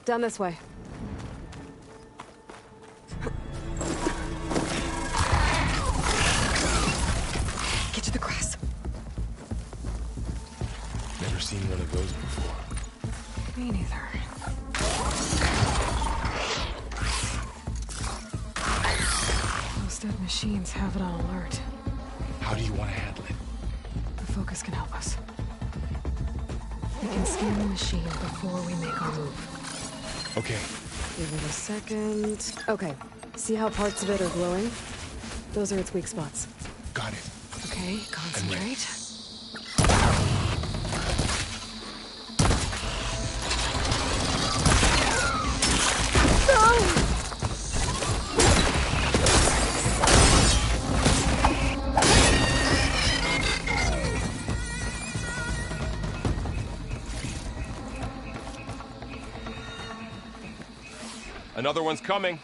Down this way. Get to the grass. Never seen one of those before. Me neither. Those dead machines have it on alert. How do you want to handle it? The focus can help us. We can scan the machine before we make our move. Okay. Give it a second. Okay. See how parts of it are glowing? Those are its weak spots. Got it. Okay, concentrate. Another one's coming.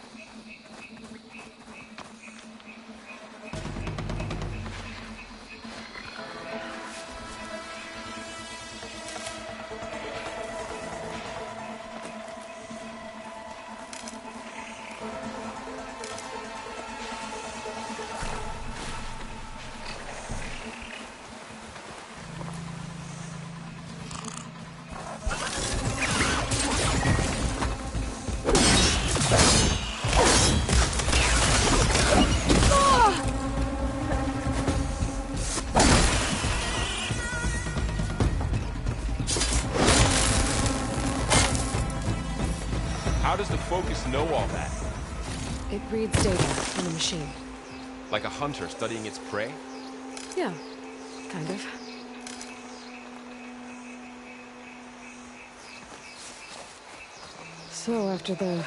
How does the focus know all that? It reads data from the machine. Like a hunter studying its prey? Yeah, kind of. So, after the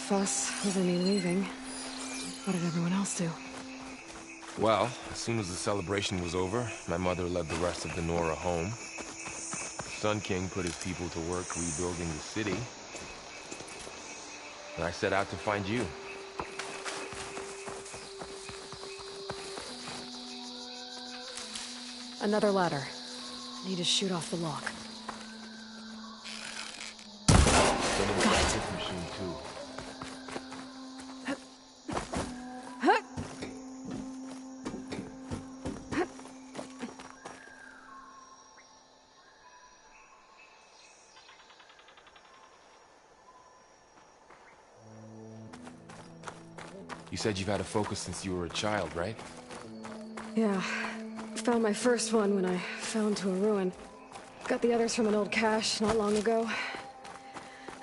fuss over me leaving, what did everyone else do? Well, as soon as the celebration was over, my mother led the rest of the Nora home. Sun King put his people to work rebuilding the city. And I set out to find you. Another ladder. Need to shoot off the lock. Someone got this machine too. You said you've had a focus since you were a child, right? Yeah. Found my first one when I fell into a ruin. Got the others from an old cache not long ago.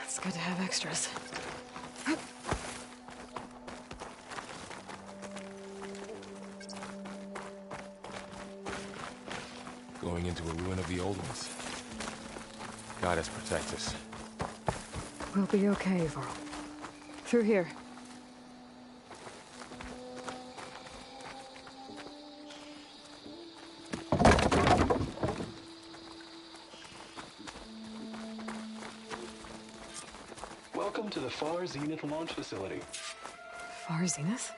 It's good to have extras. Going into a ruin of the old ones. Goddess protect us. We'll be okay, Varl. Through here. Welcome to the Far Zenith launch facility. Far Zenith?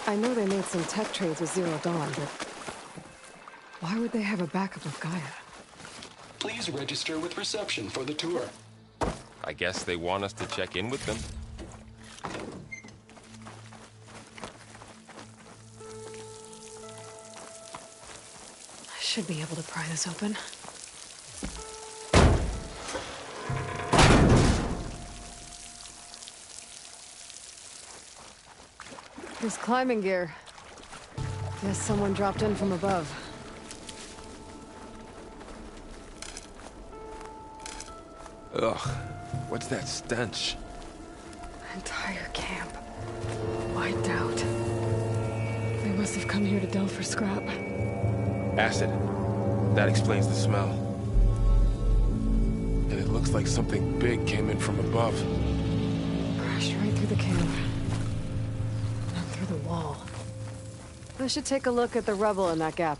I know they made some tech trades with Zero Dawn, but why would they have a backup of Gaia? Please register with reception for the tour. I guess they want us to check in with them. I should be able to pry this open. There's climbing gear. Guess someone dropped in from above. Ugh, what's that stench? Entire camp. Wiped out. They must have come here to delve for scrap. Acid. That explains the smell. And it looks like something big came in from above. Crashed right through the camp. Not through the wall. I should take a look at the rubble in that gap.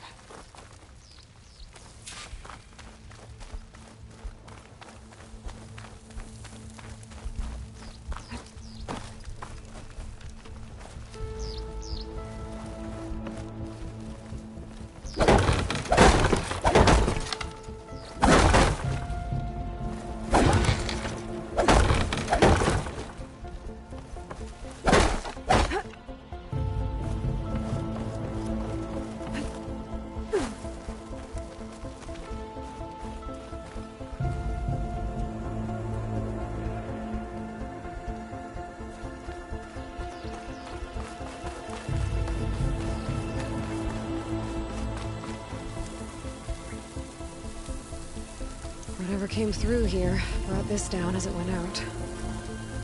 Whatever came through here brought this down as it went out.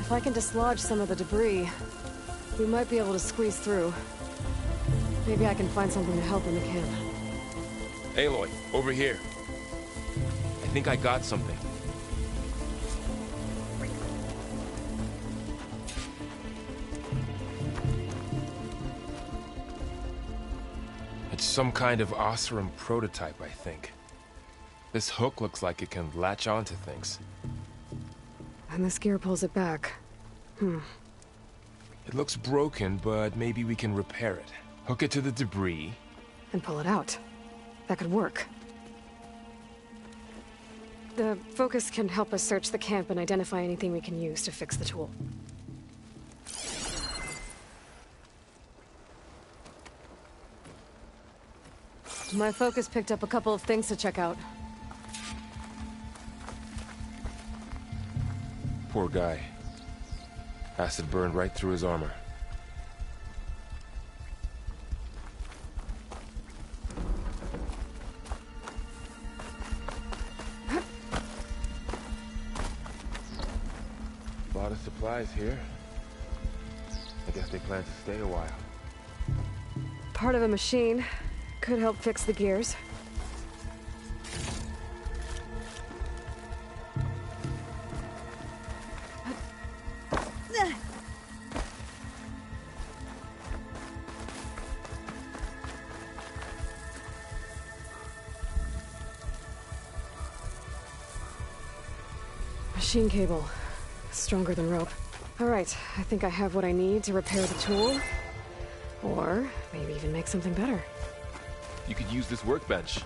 If I can dislodge some of the debris, we might be able to squeeze through. Maybe I can find something to help in the camp. Aloy, over here. I think I got something. It's some kind of Oseram prototype, I think. This hook looks like it can latch onto things. And this gear pulls it back. It looks broken, but maybe we can repair it. Hook it to the debris. And pull it out. That could work. The focus can help us search the camp and identify anything we can use to fix the tool. My focus picked up a couple of things to check out. Poor guy. Acid burned right through his armor. A lot of supplies here. I guess they plan to stay a while. Part of a machine. Could help fix the gears. Machine cable. Stronger than rope. All right, I think I have what I need to repair the tool. Or maybe even make something better. You could use this workbench.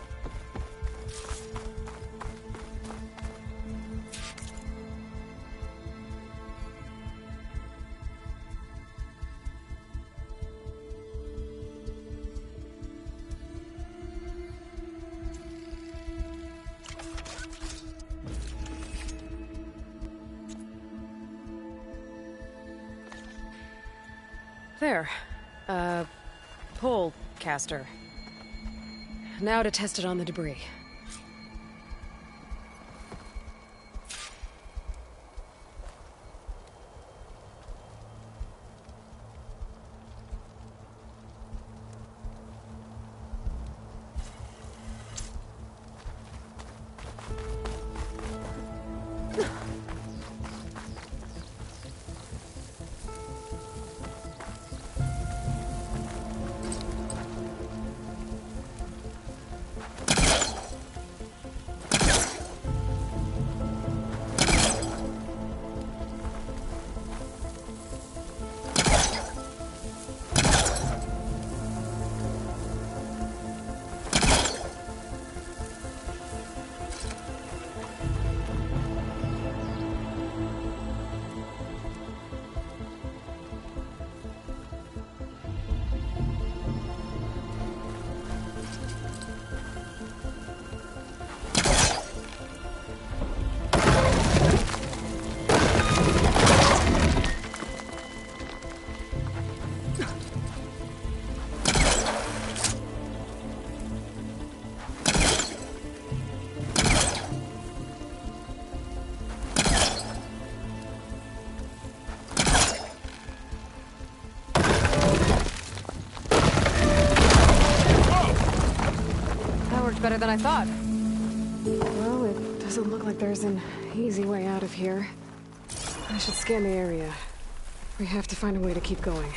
There. Pole caster. Now to test it on the debris. Better than I thought. Well, it doesn't look like there's an easy way out of here. I should scan the area. We have to find a way to keep going.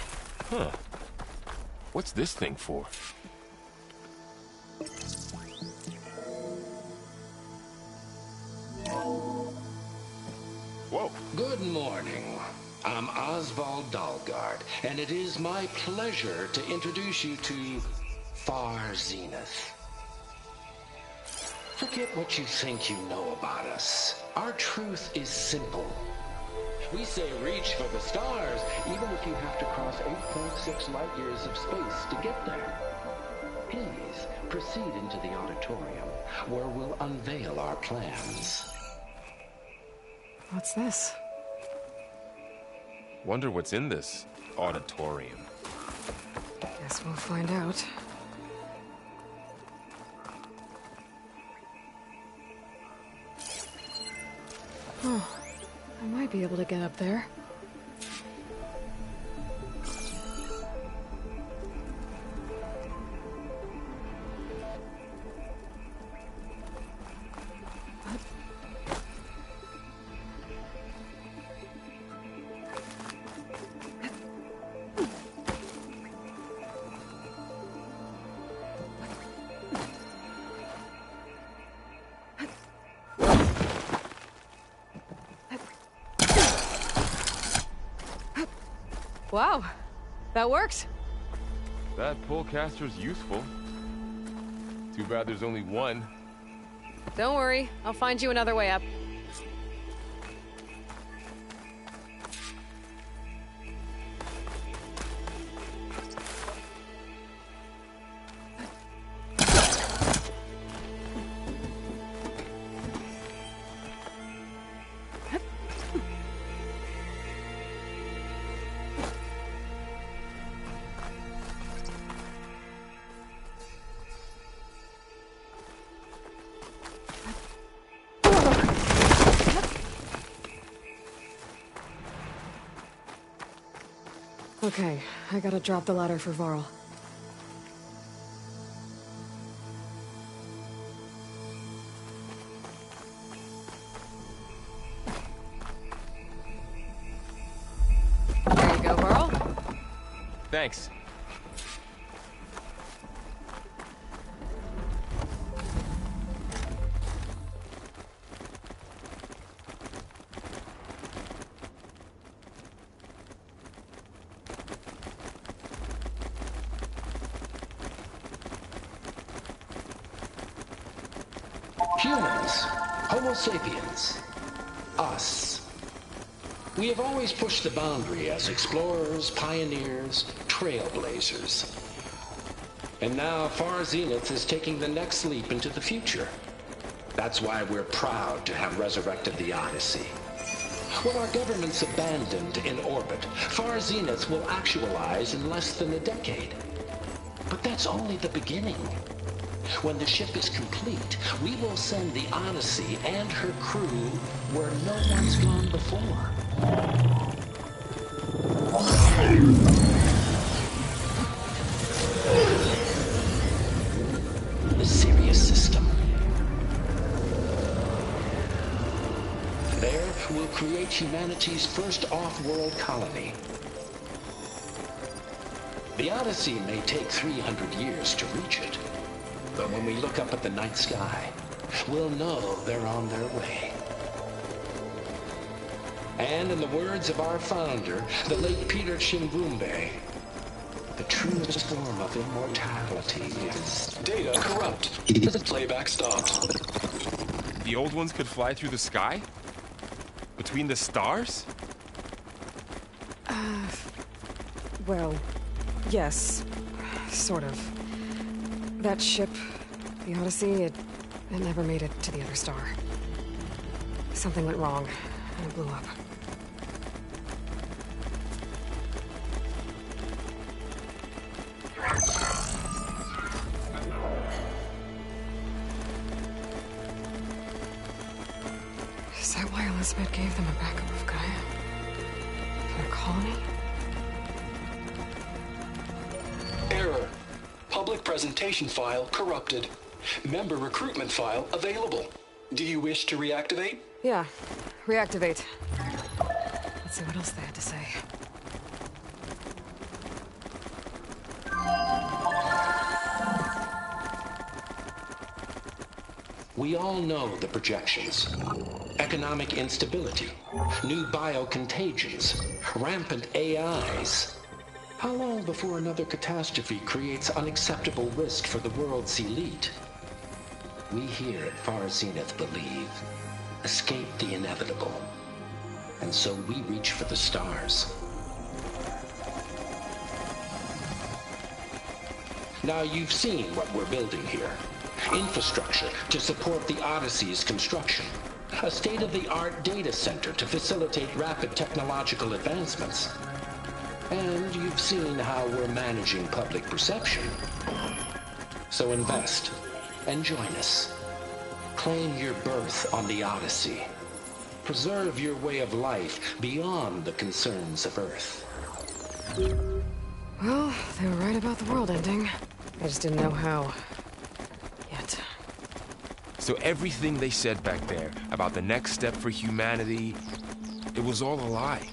Huh. What's this thing for? Whoa. Good morning. I'm Oswald Dalgard, and it is my pleasure to introduce you to Far Zenith. Forget what you think you know about us. Our truth is simple. We say reach for the stars, even if you have to cross 8.6 light years of space to get there. Please proceed into the auditorium, where we'll unveil our plans. What's this? Wonder what's in this auditorium. Guess we'll find out. Oh, I might be able to get up there. Wow, that worked. That pullcaster's useful. Too bad there's only one. Don't worry, I'll find you another way up. Okay, I gotta drop the ladder for Varl. There you go, Varl. Thanks. Humans, Homo sapiens, us. We have always pushed the boundary as explorers, pioneers, trailblazers. And now Far Zenith is taking the next leap into the future. That's why we're proud to have resurrected the Odyssey. When our government's abandoned in orbit, Far Zenith will actualize in less than a decade. But that's only the beginning. When the ship is complete, we will send the Odyssey and her crew where no one's gone before. The Sirius system. There, we'll create humanity's first off-world colony. The Odyssey may take 300 years to reach it. But when we look up at the night sky, we'll know they're on their way. And in the words of our founder, the late Peter Chimbumbe, the truest form of immortality is... Data corrupt. Playback stopped. The old ones could fly through the sky? Between the stars? Well, yes. Sort of. That ship, the Odyssey, it never made it to the other star. Something went wrong, and it blew up. Is that why Elizabeth gave them a backup of Gaia? For their colony? Error. Public presentation file corrupted. Member recruitment file available. Do you wish to reactivate? Yeah, reactivate. Let's see what else they had to say. We all know the projections. Economic instability, new biocontagions, rampant AIs. How long before another catastrophe creates unacceptable risk for the world's elite? We here at Far Zenith believe, escape the inevitable. And so we reach for the stars. Now you've seen what we're building here. Infrastructure to support the Odyssey's construction. A state-of-the-art data center to facilitate rapid technological advancements. And you've seen how we're managing public perception. So invest and join us. Claim your berth on the Odyssey. Preserve your way of life beyond the concerns of Earth. Well, they were right about the world ending. I just didn't know how. Yet. So everything they said back there about the next step for humanity, it was all a lie.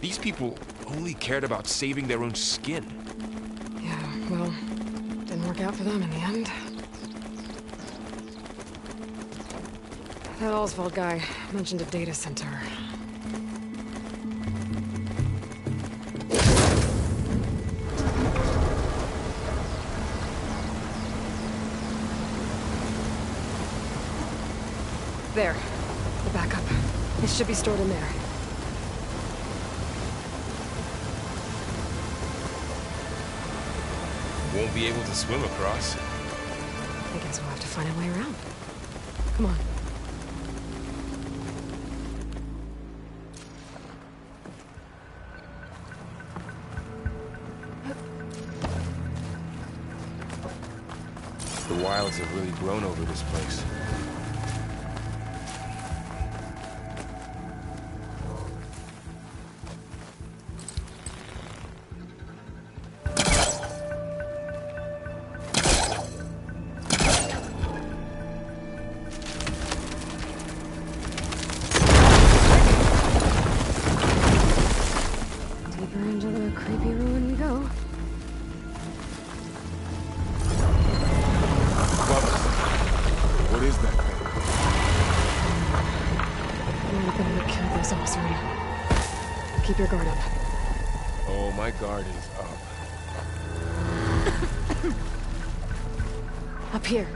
These people only cared about saving their own skin. Yeah, well, didn't work out for them in the end. That Oswald guy mentioned a data center. There. The backup. It should be stored in there. Won't be able to swim across. I guess we'll have to find a way around. Come on. The wilds have really grown over this place. Deeper into the creepy ruin we go. What is that thing? Might have been what killed those Osran. Keep your guard up. Oh, my guard is up. Up here.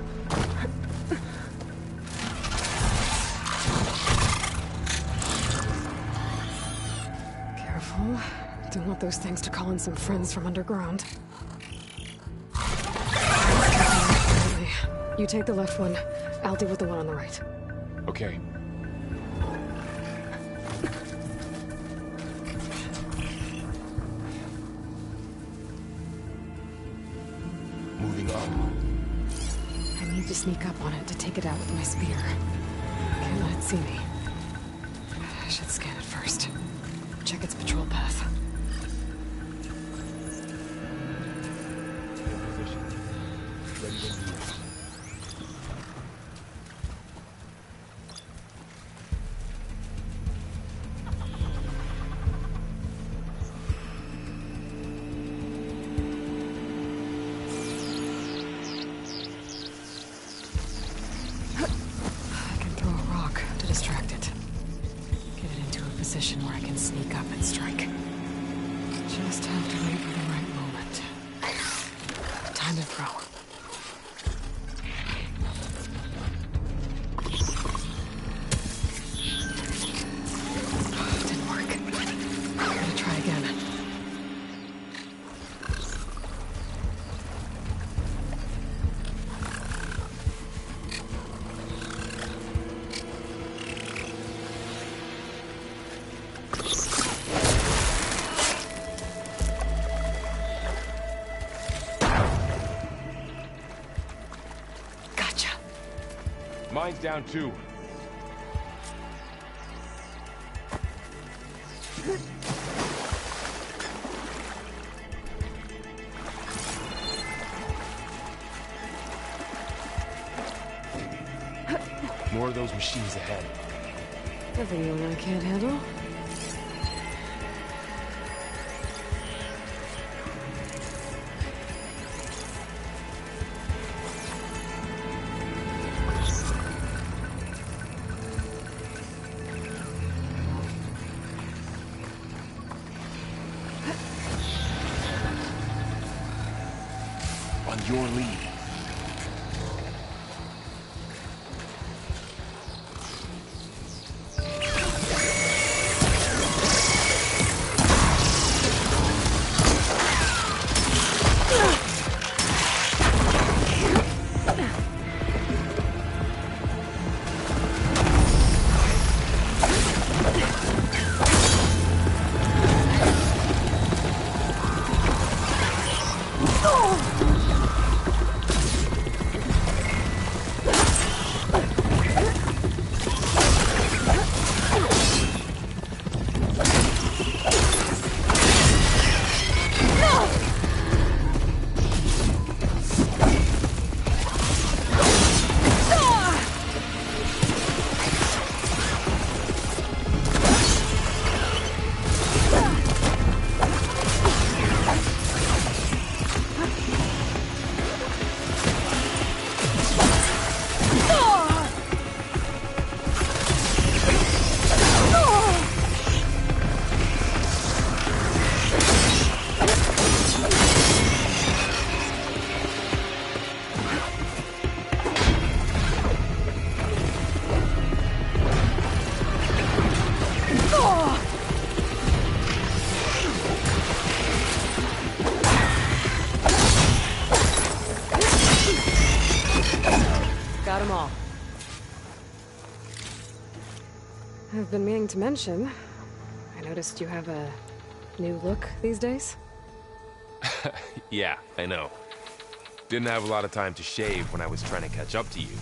Careful. Don't want those things to call in some friends from underground. You take the left one. I'll deal with the one on the right. Okay. Moving on. I need to sneak up on it to take it out with my spear. Can't let it see me. I should scan it first. Check its patrol path. In position. Ready to move. I can throw a rock to distract it. Get it into a position where I can sneak up and strike. Just have to wait for the right moment. Time to throw. Didn't work. I'm gonna try again. Gotcha. Mine's down too. More of those machines ahead. Nothing you and I can't handle. On your lead. I've been meaning to mention, I noticed you have a new look these days. Yeah, I know. Didn't have a lot of time to shave when I was trying to catch up to you.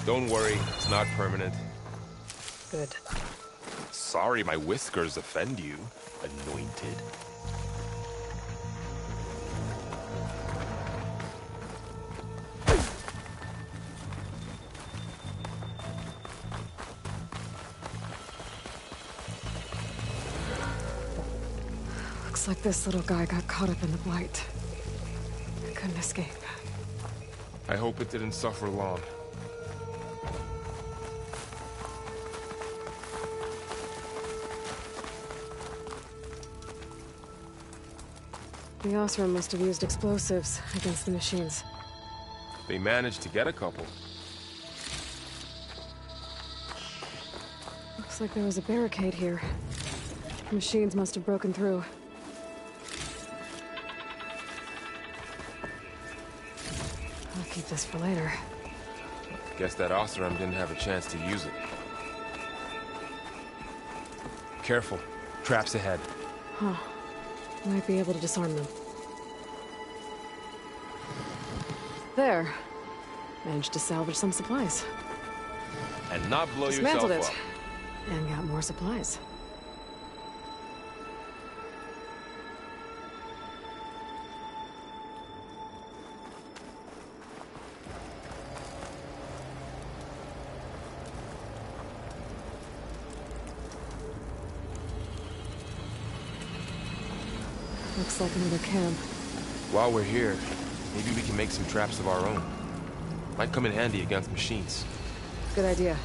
Don't worry, it's not permanent. Good. Sorry my whiskers offend you, anointed. Looks like this little guy got caught up in the blight. Couldn't escape. I hope it didn't suffer long. The Osram must have used explosives against the machines. They managed to get a couple. Looks like there was a barricade here. The machines must have broken through. I'll keep this for later. Guess that Osram didn't have a chance to use it. Careful. Traps ahead. Huh. Might be able to disarm them. There. Managed to salvage some supplies. And not blow yourself Dismantled up. it. And got more supplies. Looks like another camp. While we're here, maybe we can make some traps of our own. Might come in handy against machines. Good idea.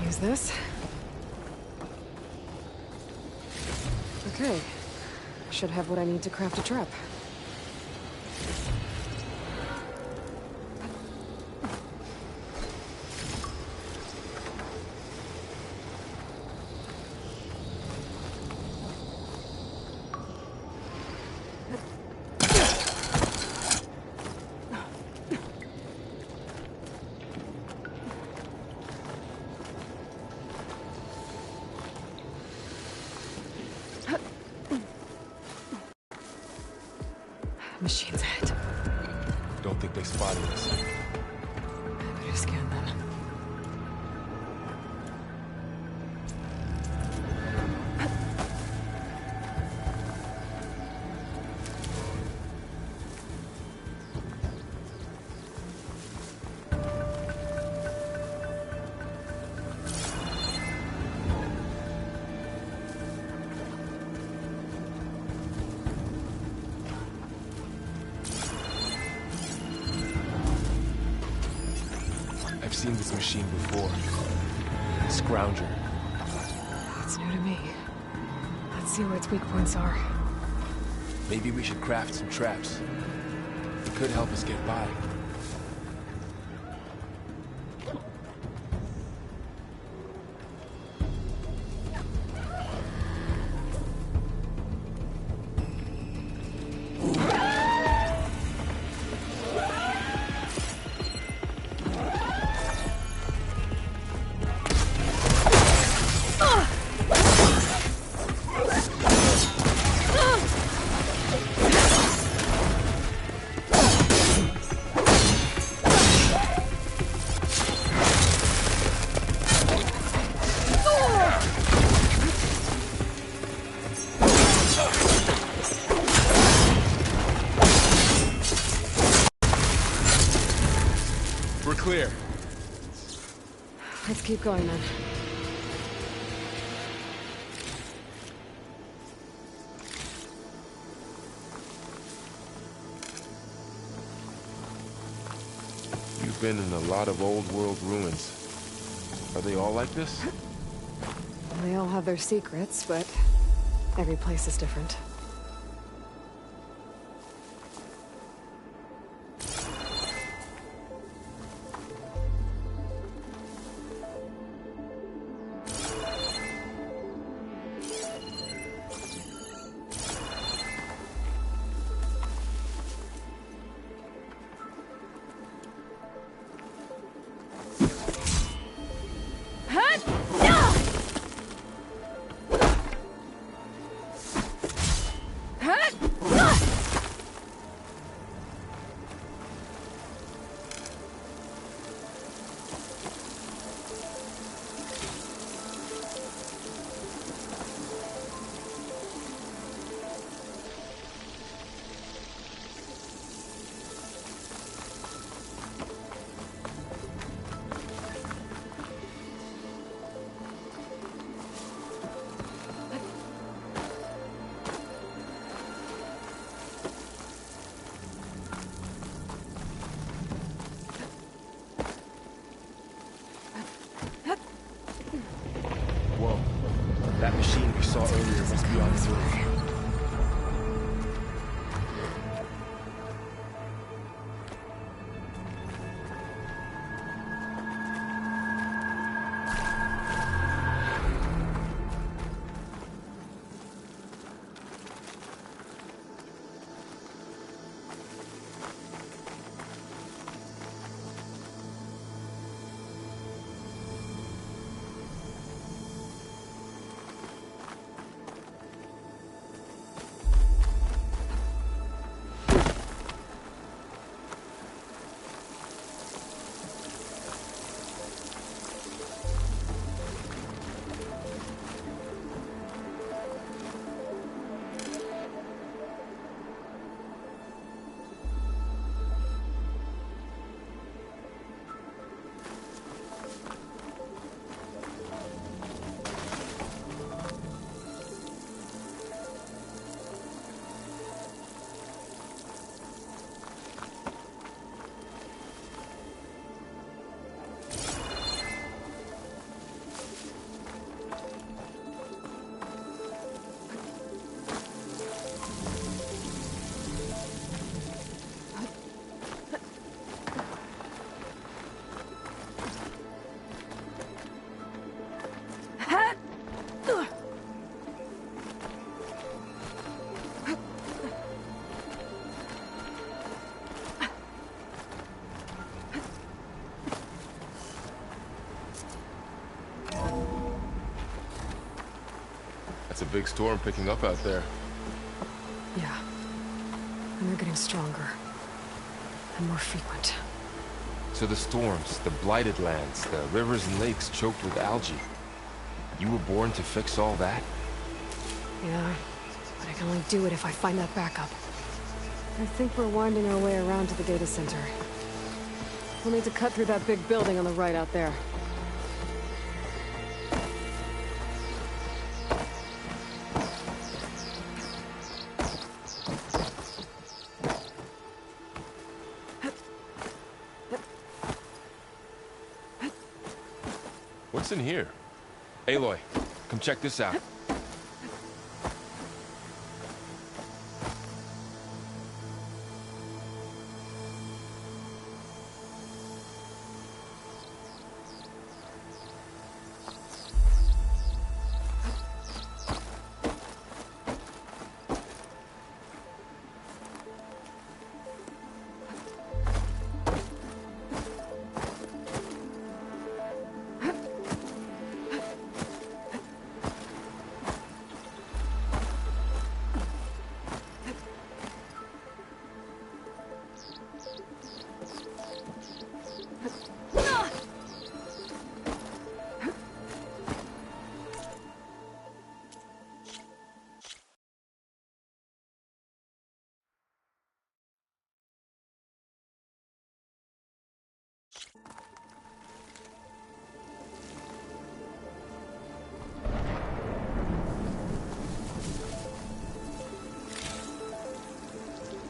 Use this. Okay. Should have what I need to craft a trap. Machines ahead. Don't think they spotted us. I better scan them. I've seen this machine before. Scrounger. It's new to me. Let's see where its weak points are. Maybe we should craft some traps. It could help us get by. We're clear. Let's keep going then. You've been in a lot of old world ruins. Are they all like this? They all have their secrets, but every place is different. That machine we saw earlier must be on its way. It's a big storm picking up out there. Yeah. And they're getting stronger. And more frequent. So the storms, the blighted lands, the rivers and lakes choked with algae. You were born to fix all that? Yeah, but I can only do it if I find that backup. I think we're winding our way around to the data center. We'll need to cut through that big building on the right out there. What's in here? Aloy, come check this out.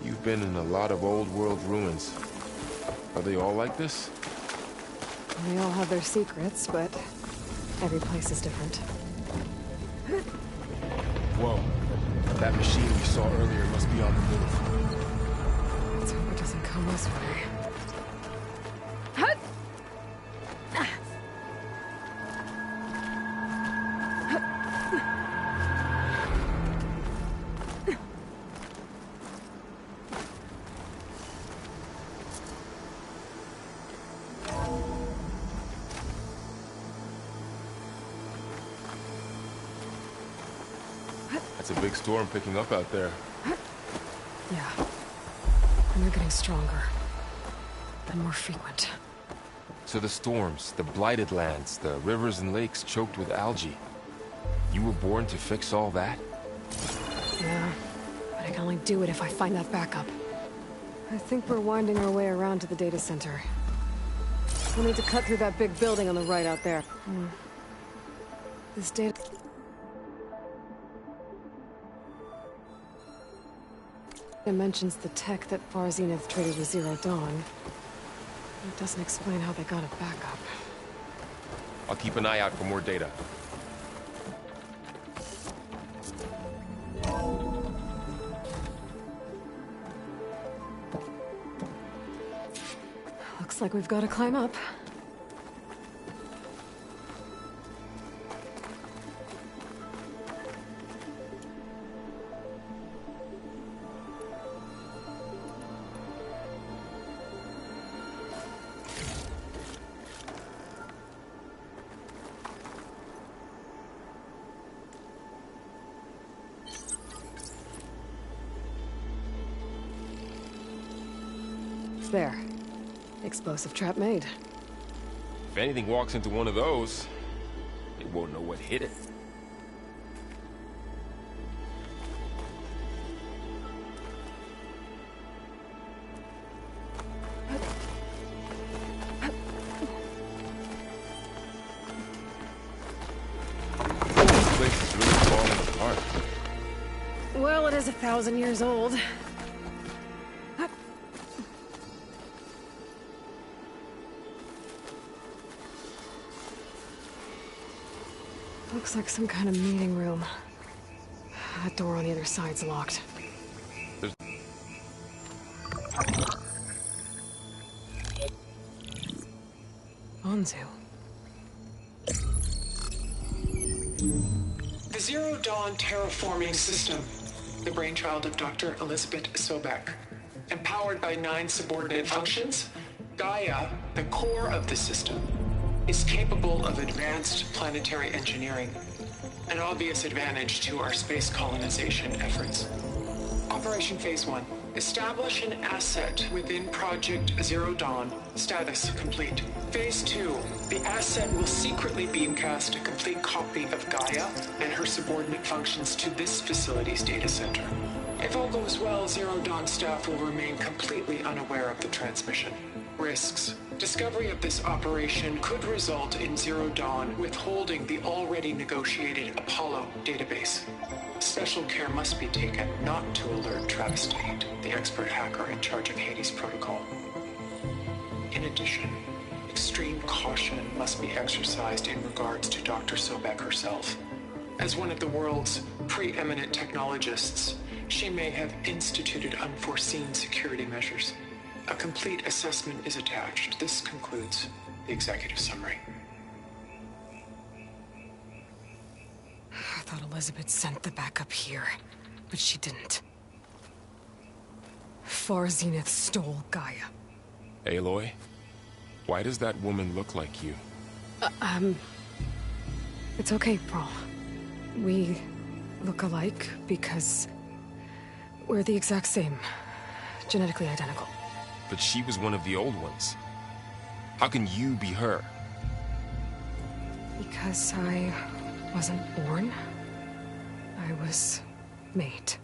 You've been in a lot of old world ruins. Are they all like this? They all have their secrets, but every place is different. Whoa. That machine we saw earlier must be on the move. Let's hope it doesn't come this way. It's a big storm picking up out there. Yeah. And they're getting stronger. And more frequent. So the storms, the blighted lands, the rivers and lakes choked with algae. You were born to fix all that? Yeah. But I can only do it if I find that backup. I think we're winding our way around to the data center. We'll need to cut through that big building on the right out there. This data... It mentions the tech that Far Zenith traded with Zero Dawn. It doesn't explain how they got it back up. I'll keep an eye out for more data. Looks like we've got to climb up. There. Explosive trap made. If anything walks into one of those, it won't know what hit it. This place is really falling apart. Well, it is 1,000 years old. Looks like some kind of meeting room. That door on the other side's locked. There's... Onzu. The Zero Dawn terraforming system, the brainchild of Dr. Elizabeth Sobek. Empowered by 9 subordinate functions, Gaia, the core of the system, is capable of advanced planetary engineering, an obvious advantage to our space colonization efforts. Operation Phase 1. Establish an asset within Project Zero Dawn. Status complete. Phase 2. The asset will secretly beamcast a complete copy of Gaia and her subordinate functions to this facility's data center. If all goes well, Zero Dawn staff will remain completely unaware of the transmission. Risks. Discovery of this operation could result in Zero Dawn withholding the already negotiated Apollo database. Special care must be taken not to alert Travis Tate, the expert hacker in charge of Hades Protocol. In addition, extreme caution must be exercised in regards to Dr. Sobek herself. As one of the world's preeminent technologists, she may have instituted unforeseen security measures. A complete assessment is attached. This concludes the executive summary. I thought Elizabeth sent the backup here, but she didn't. Far Zenith stole Gaia. Aloy? Why does that woman look like you? It's okay, Pearl. We look alike because we're the exact same. Genetically identical. But she was one of the old ones. How can you be her? Because I wasn't born. I was made.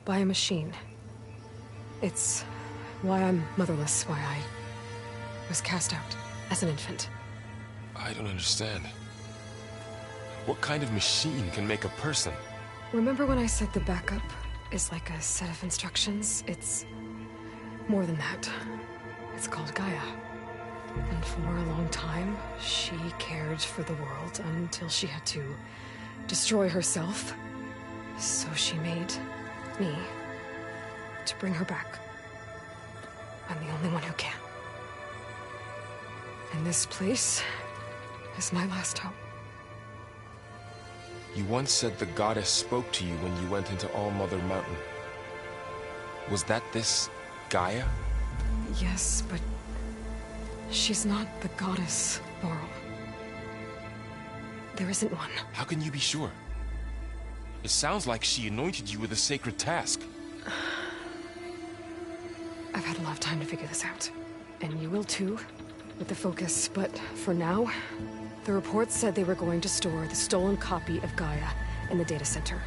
By a machine. It's why I'm motherless, why I was cast out as an infant. I don't understand. What kind of machine can make a person? Remember when I said the backup is like a set of instructions? It's more than that. It's called Gaia. And for a long time, she cared for the world until she had to destroy herself So she made me to bring her back. I'm the only one who can. And this place is my last hope. You once said the goddess spoke to you when you went into All-Mother Mountain. Was that this Gaia? Yes, but she's not the goddess, Laurel. There isn't one. How can you be sure? It sounds like she anointed you with a sacred task. I've had a lot of time to figure this out. And you will too, with the focus. But for now, the reports said they were going to store the stolen copy of Gaia in the data center.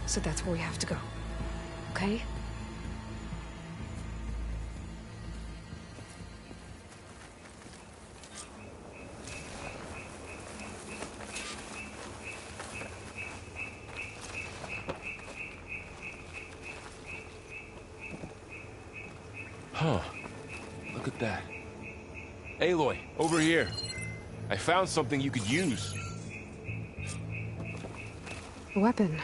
So that's where we have to go. Okay? Huh. Look at that. Aloy, over here. I found something you could use. A weapon.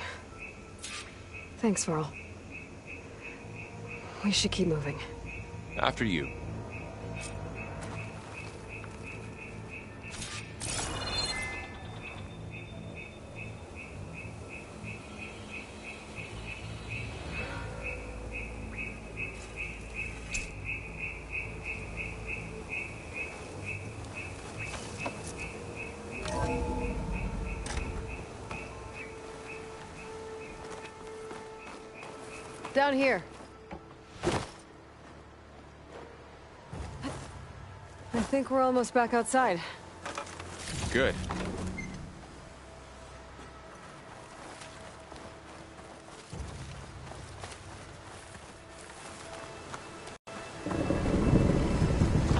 Thanks, Varl. We should keep moving. After you. Down here. I think we're almost back outside. Good.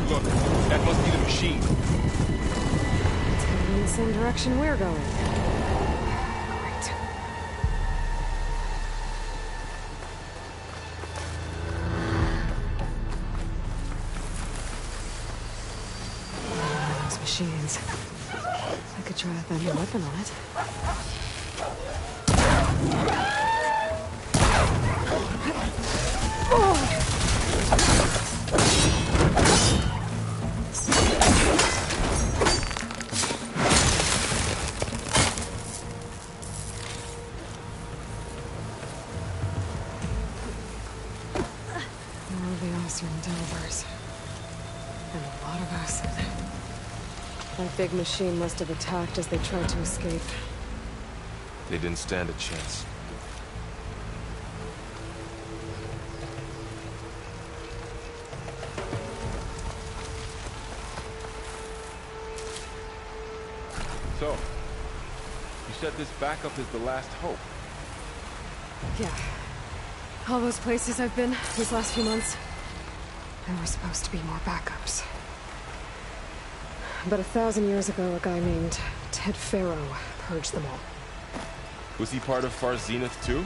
Look, that must be the machine. It's going in the same direction we're going. Great. Those machines. I could try to find a weapon on it. More of the Ossern Delvers. And a lot of acid. That big machine must have attacked as they tried to escape. They didn't stand a chance. So, you said this backup is the last hope. Yeah. All those places I've been these last few months, there were supposed to be more backups. But 1,000 years ago, a guy named Ted Faro purged them all. Was he part of Far Zenith too?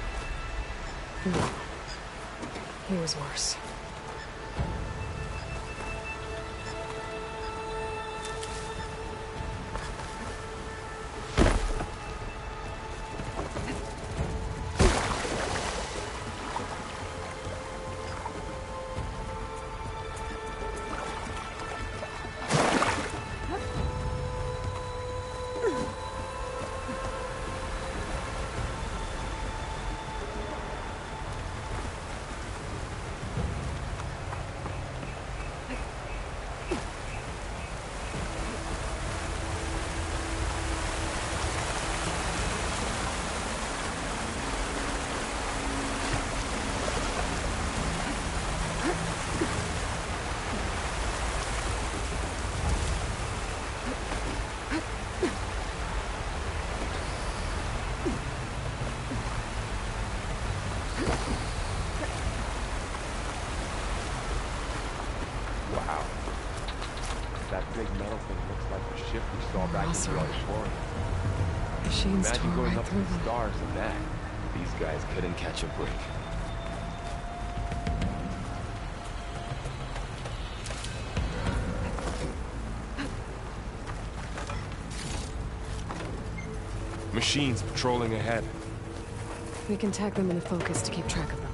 No. He was worse. Wow. That big metal thing looks like the ship we saw back in the auditorium. Machines Imagine tore going right up to through the them. stars in that. These guys couldn't catch a break. Machines patrolling ahead. We can tag them in the focus to keep track of them.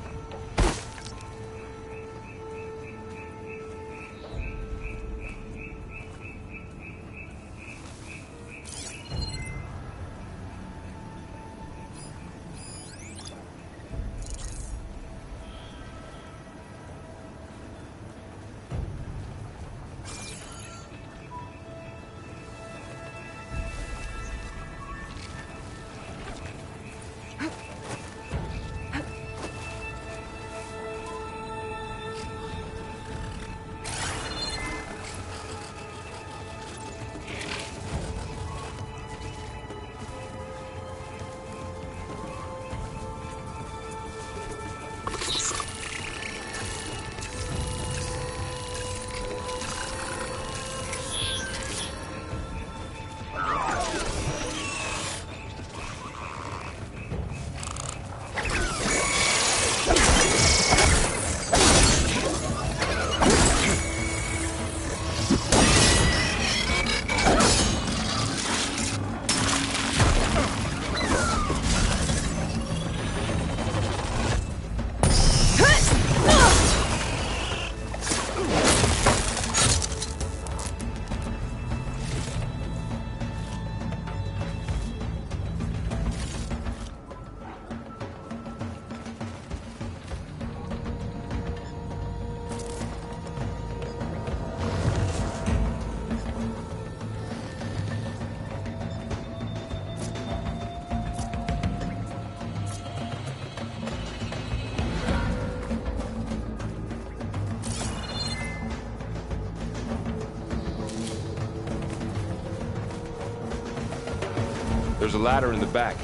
There's a ladder in the back.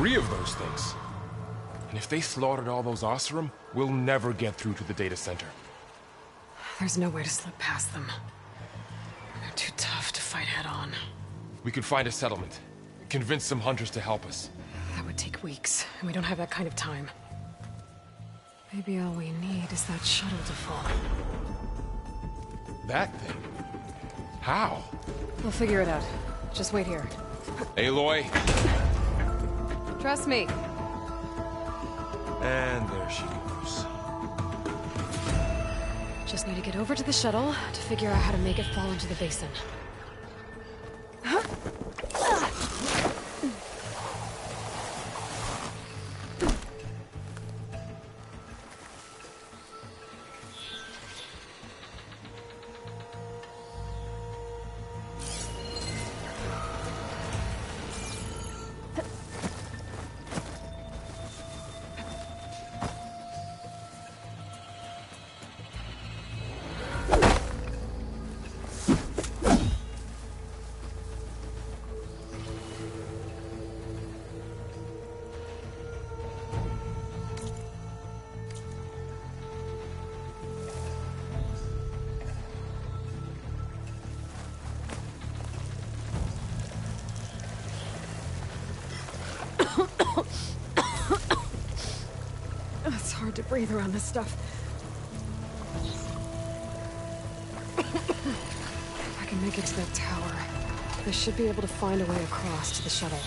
Three of those things. And if they slaughtered all those Oseram, we'll never get through to the data center. There's no way to slip past them. They're too tough to fight head-on. We could find a settlement. Convince some hunters to help us. That would take weeks, and we don't have that kind of time. Maybe all we need is that shuttle to fall. That thing? How? We'll figure it out. Just wait here. Aloy. Trust me. And there she goes. just need to get over to the shuttle to figure out how to make it fall into the basin. It's hard to breathe around this stuff. If I can make it to that tower, I should be able to find a way across to the shuttle.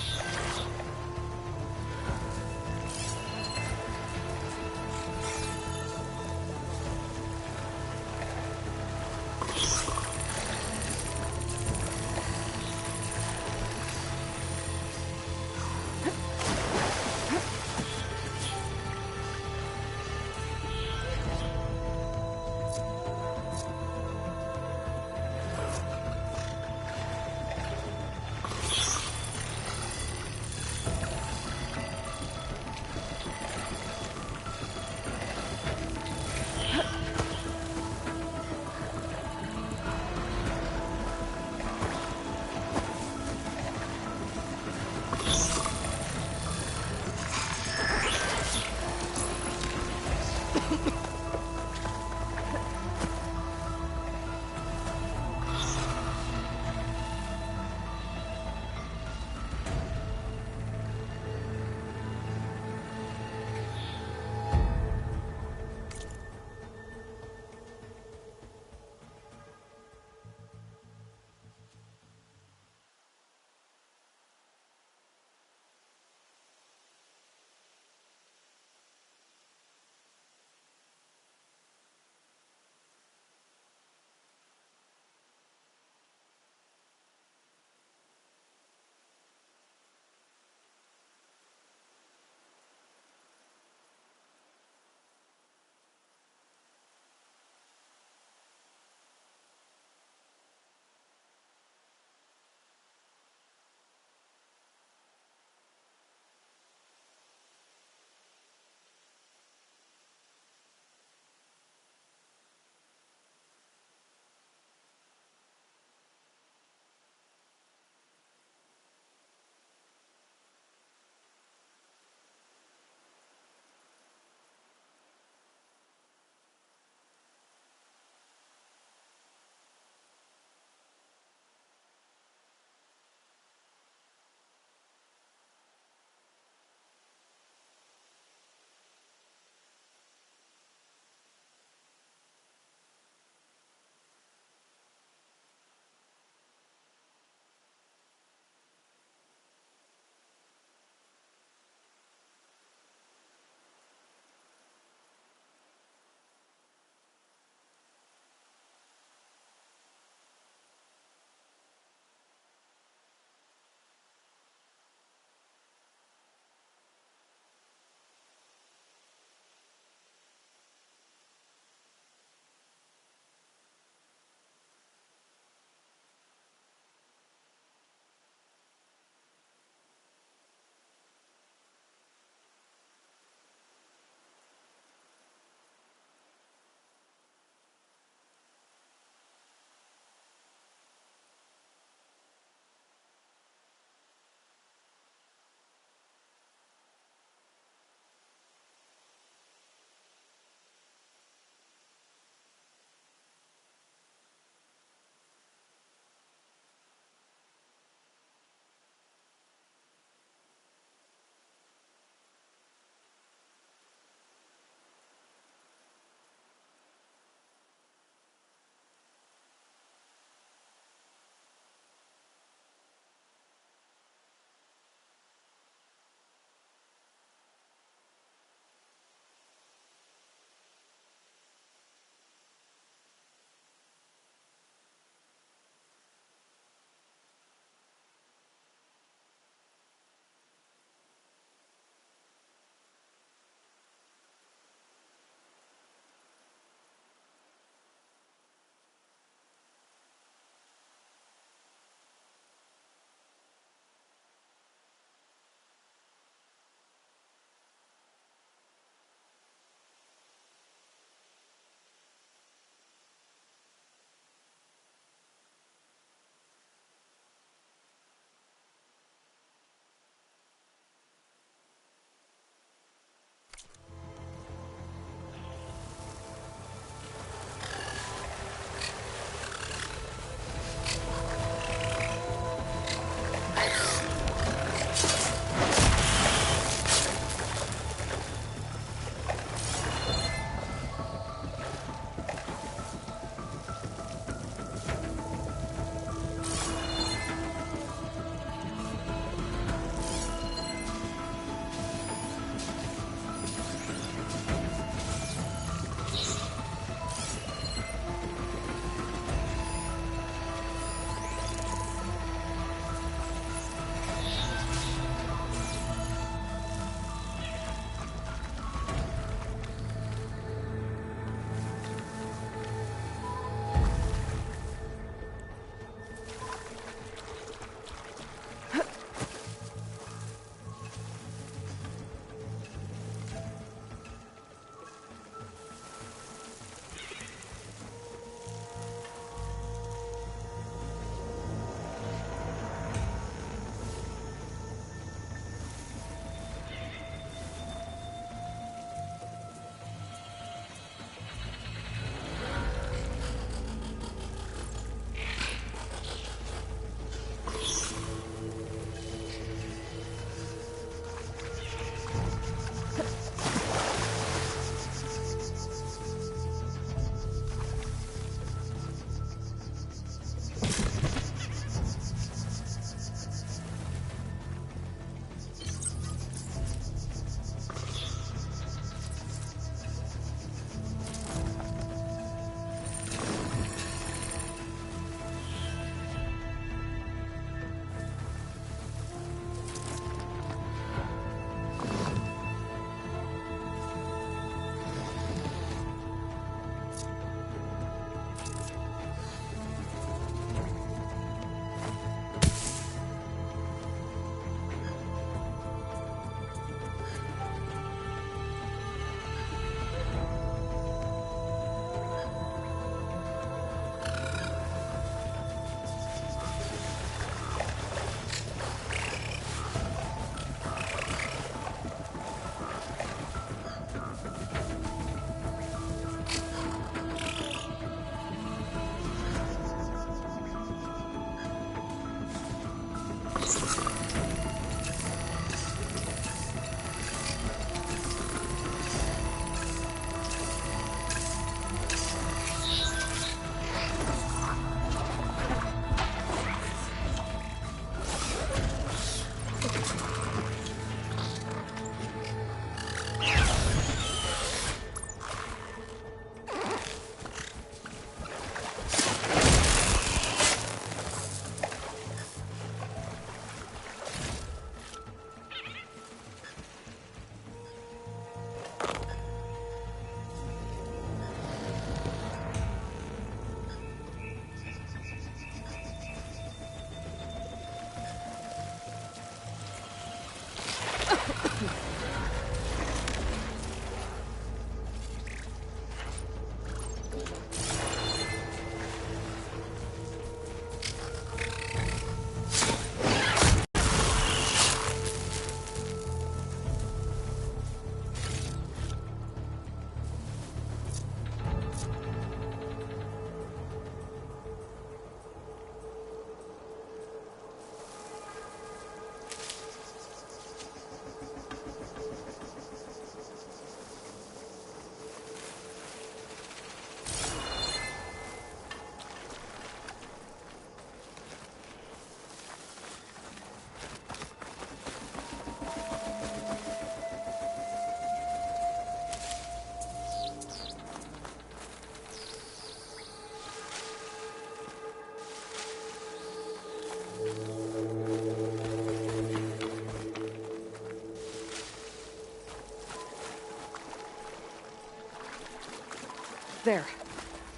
There.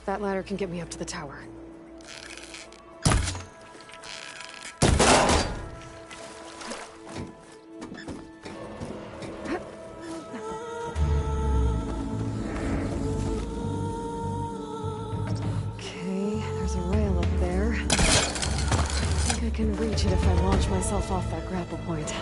That ladder can get me up to the tower. Okay, there's a rail up there. I think I can reach it if I launch myself off that grapple point.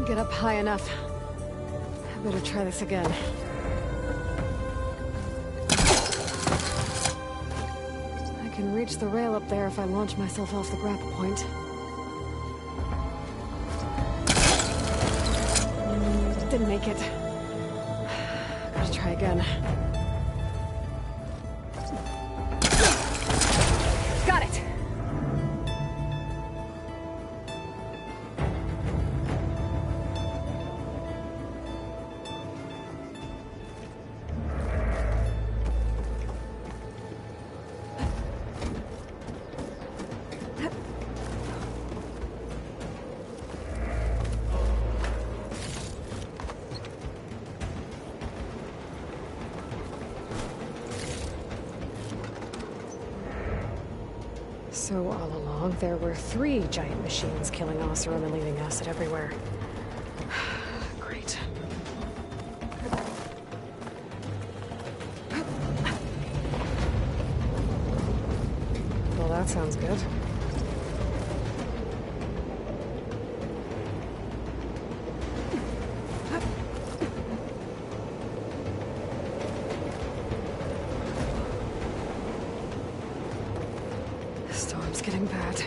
Get up high enough. I better try this again. I can reach the rail up there if I launch myself off the grapple point. Didn't make it. Gotta try again. Got it! So all along, there were 3 giant machines killing Oseram and leaving acid everywhere. Great. Well, that sounds good. Storm's getting bad.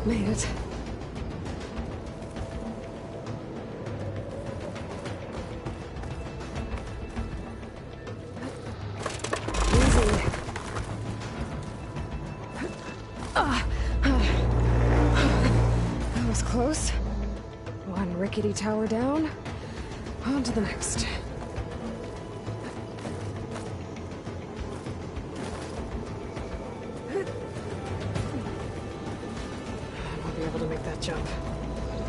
Made it. Easy. That was close. One rickety tower down. On to the next. I won't be able to make that jump.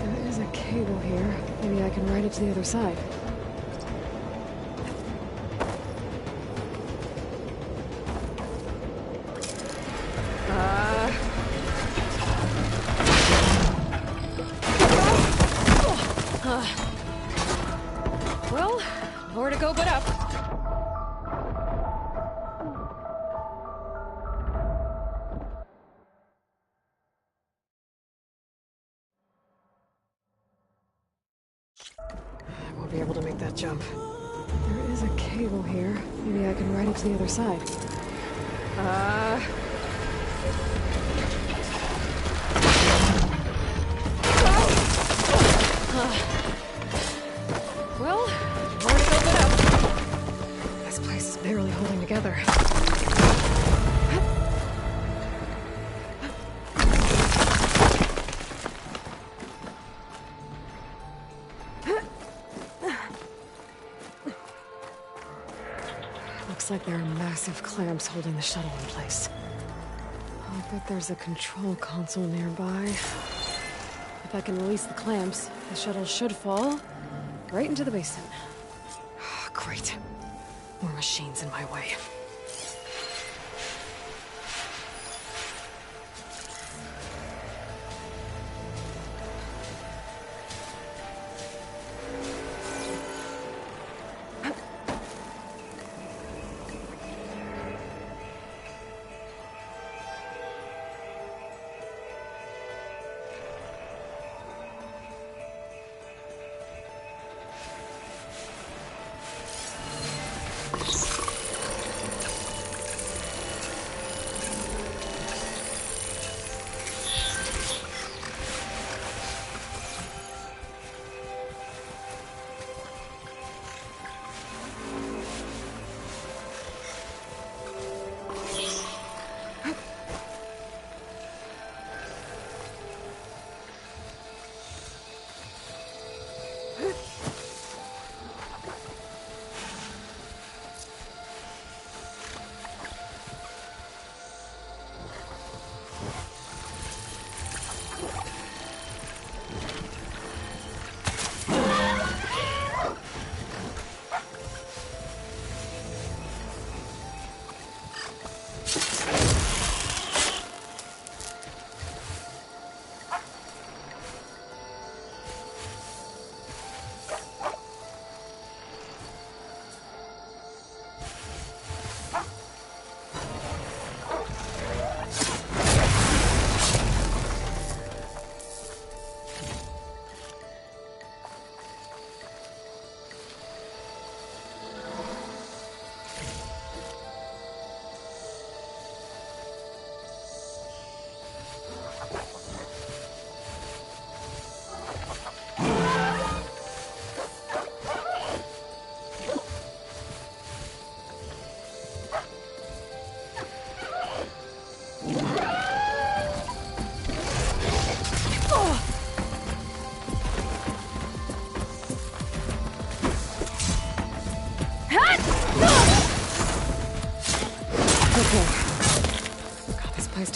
There is a cable here. Maybe I can ride it to the other side. Well, more to go but up. I won't be able to make that jump. There is a cable here. Maybe I can ride it to the other side. Well, more to go but up. This place is barely holding together. Looks like there are massive clamps holding the shuttle in place. I'll bet there's a control console nearby. If I can release the clamps, the shuttle should fall right into the basin. Great. More machines in my way.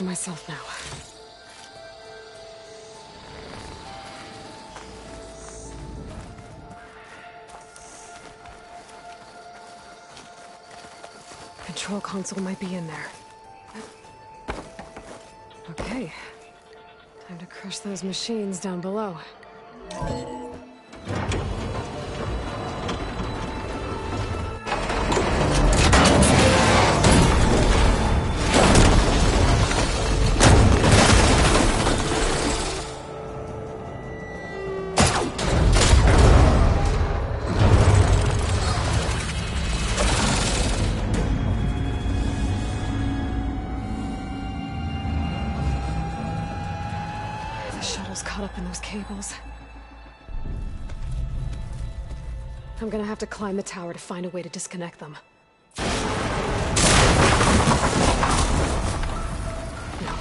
to myself now. Control console might be in there. Okay. Time to crush those machines down below. Caught up in those cables. I'm gonna have to climb the tower to find a way to disconnect them. Now,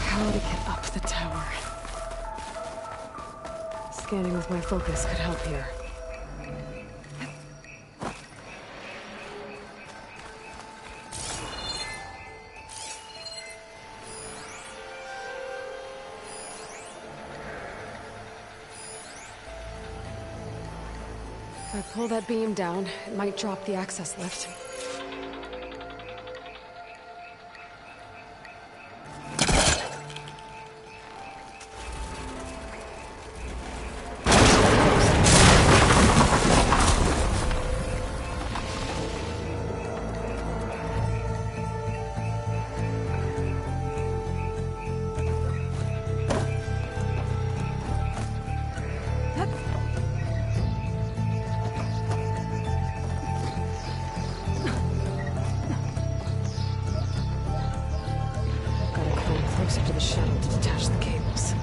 how to get up the tower? Scanning with my focus could help here. If I pull that beam down, it might drop the access lift. Closer to the shuttle to detach the cables.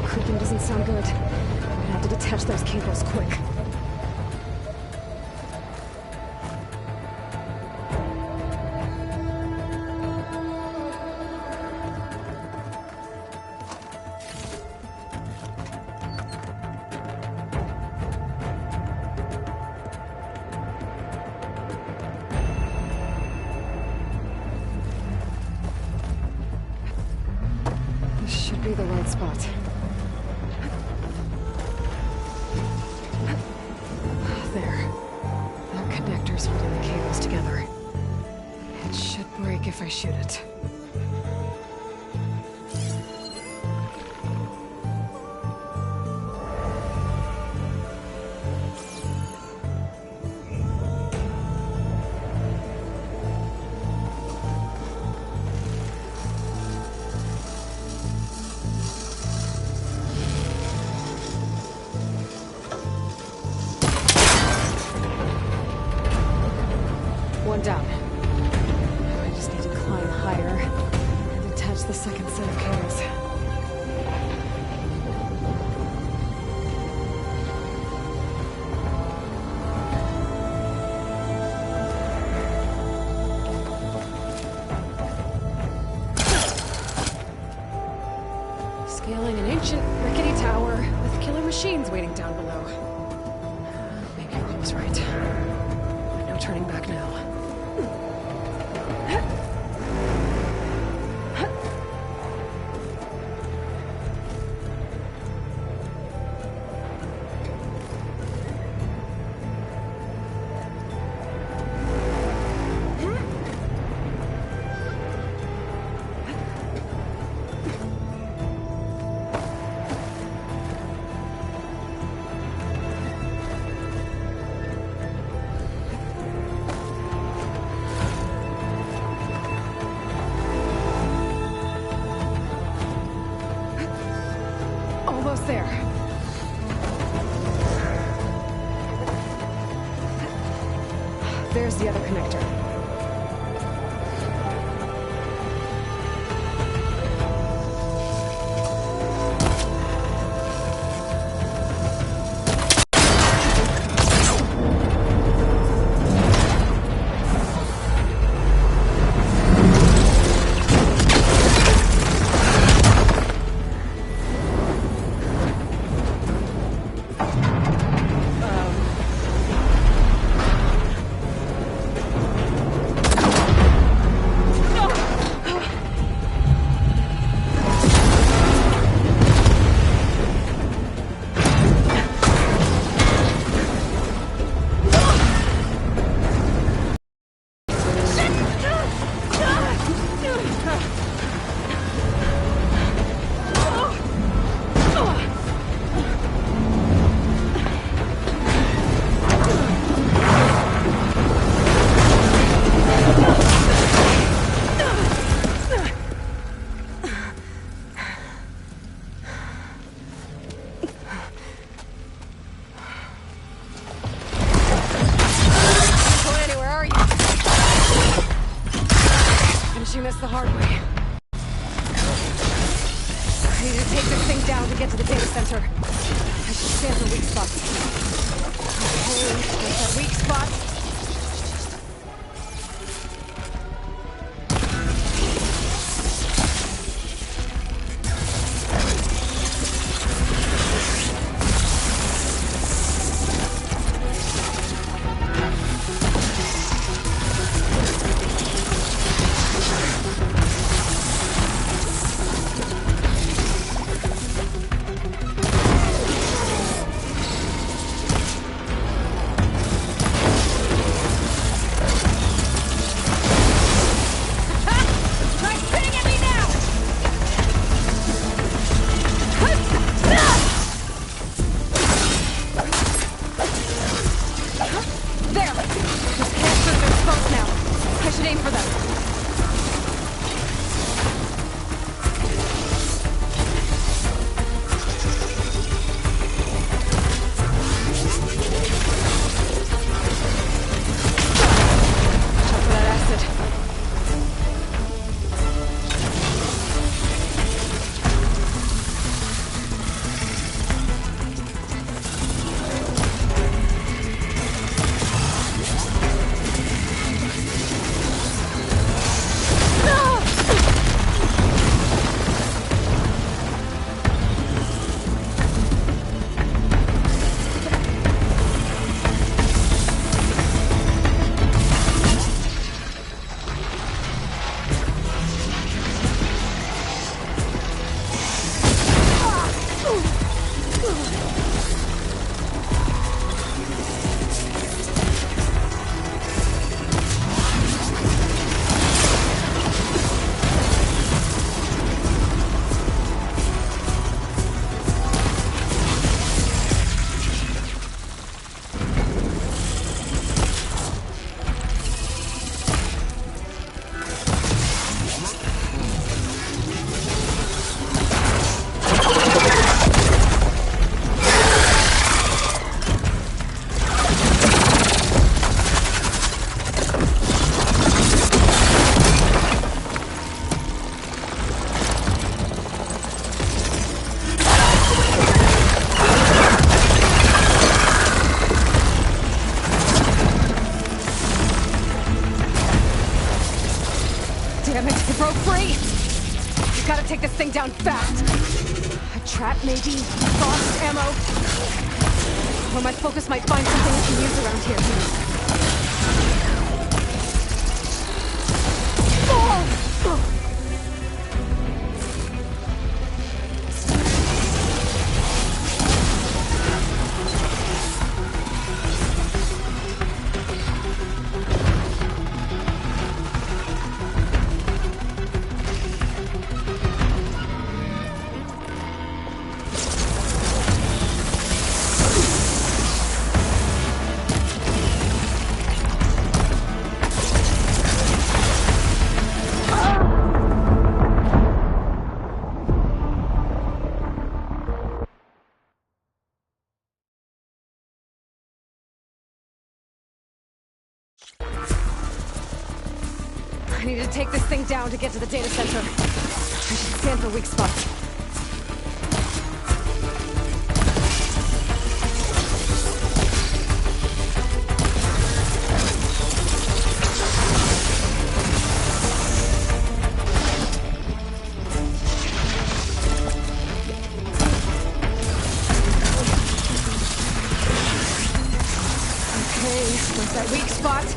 Creaking doesn't sound good. I'm gonna have to detach those cables quick. This should be the right spot. There. That connector's holding the cables together. It should break if I shoot it. One down. I just need to climb higher and detach the second set of cables. Scaling an ancient, rickety tower with killer machines waiting down below. Maybe Earl was right. No turning back now. Almost there. There's the other connector. take this thing down to get to the data center. I should scan for weak spots. Okay, there's that weak spot. Take this thing down fast. A trap, maybe? Lost ammo? Or my focus might find something I can use around here. Oh! I need to take this thing down to get to the data center. I should scan for weak spots. Okay, where's that weak spot?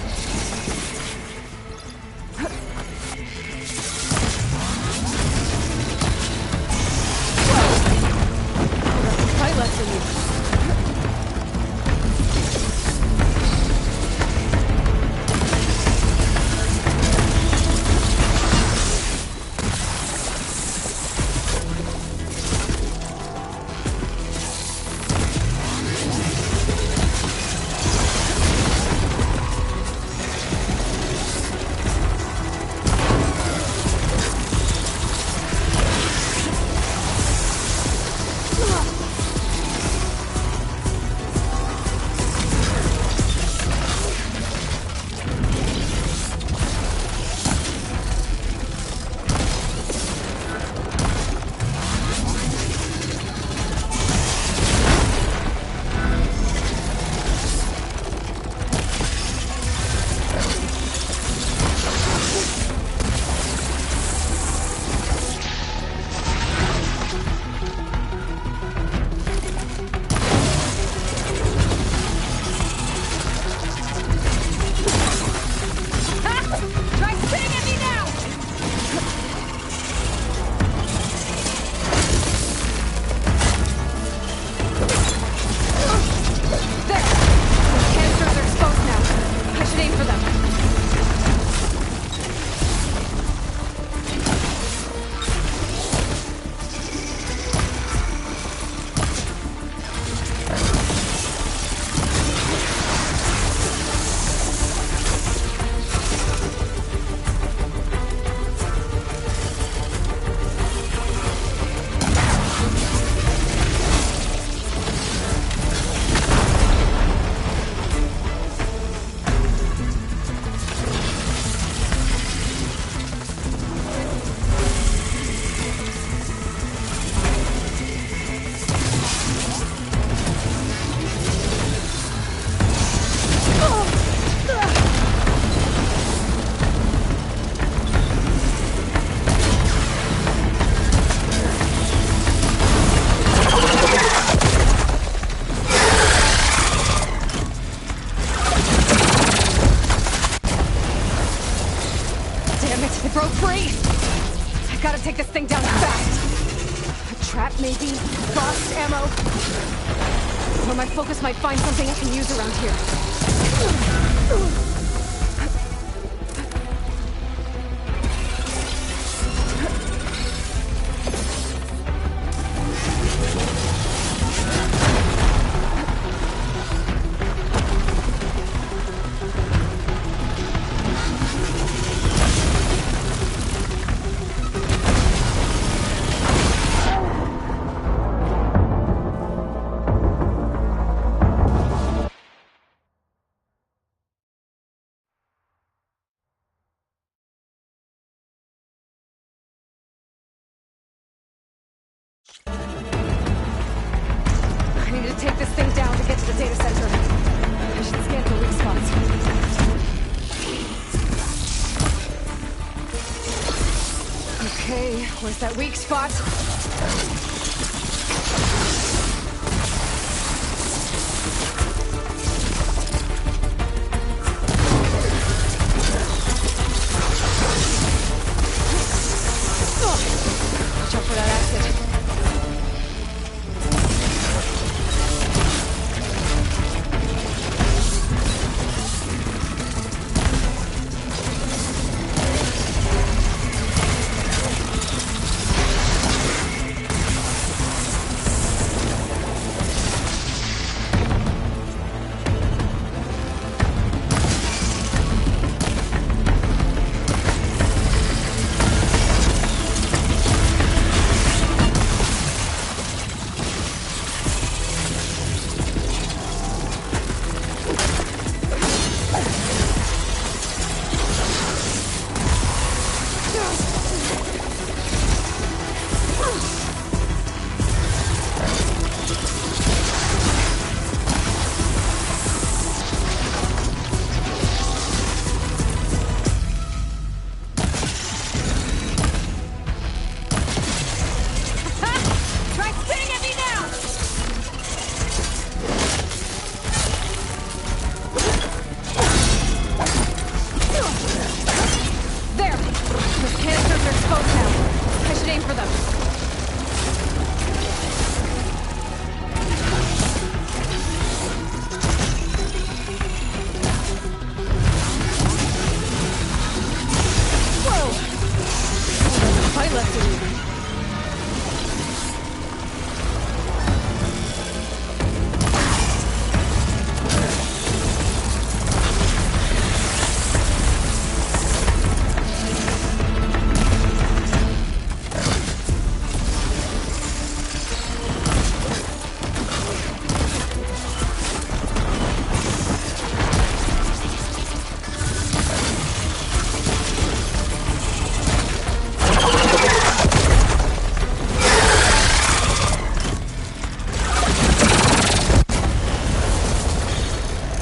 take this thing down fast. A trap, maybe? Frost ammo? Or my focus might find something I can use around here. I need to take this thing down to get to the data center. I should scan for weak spots. Okay, where's that weak spot? Watch out for that acid.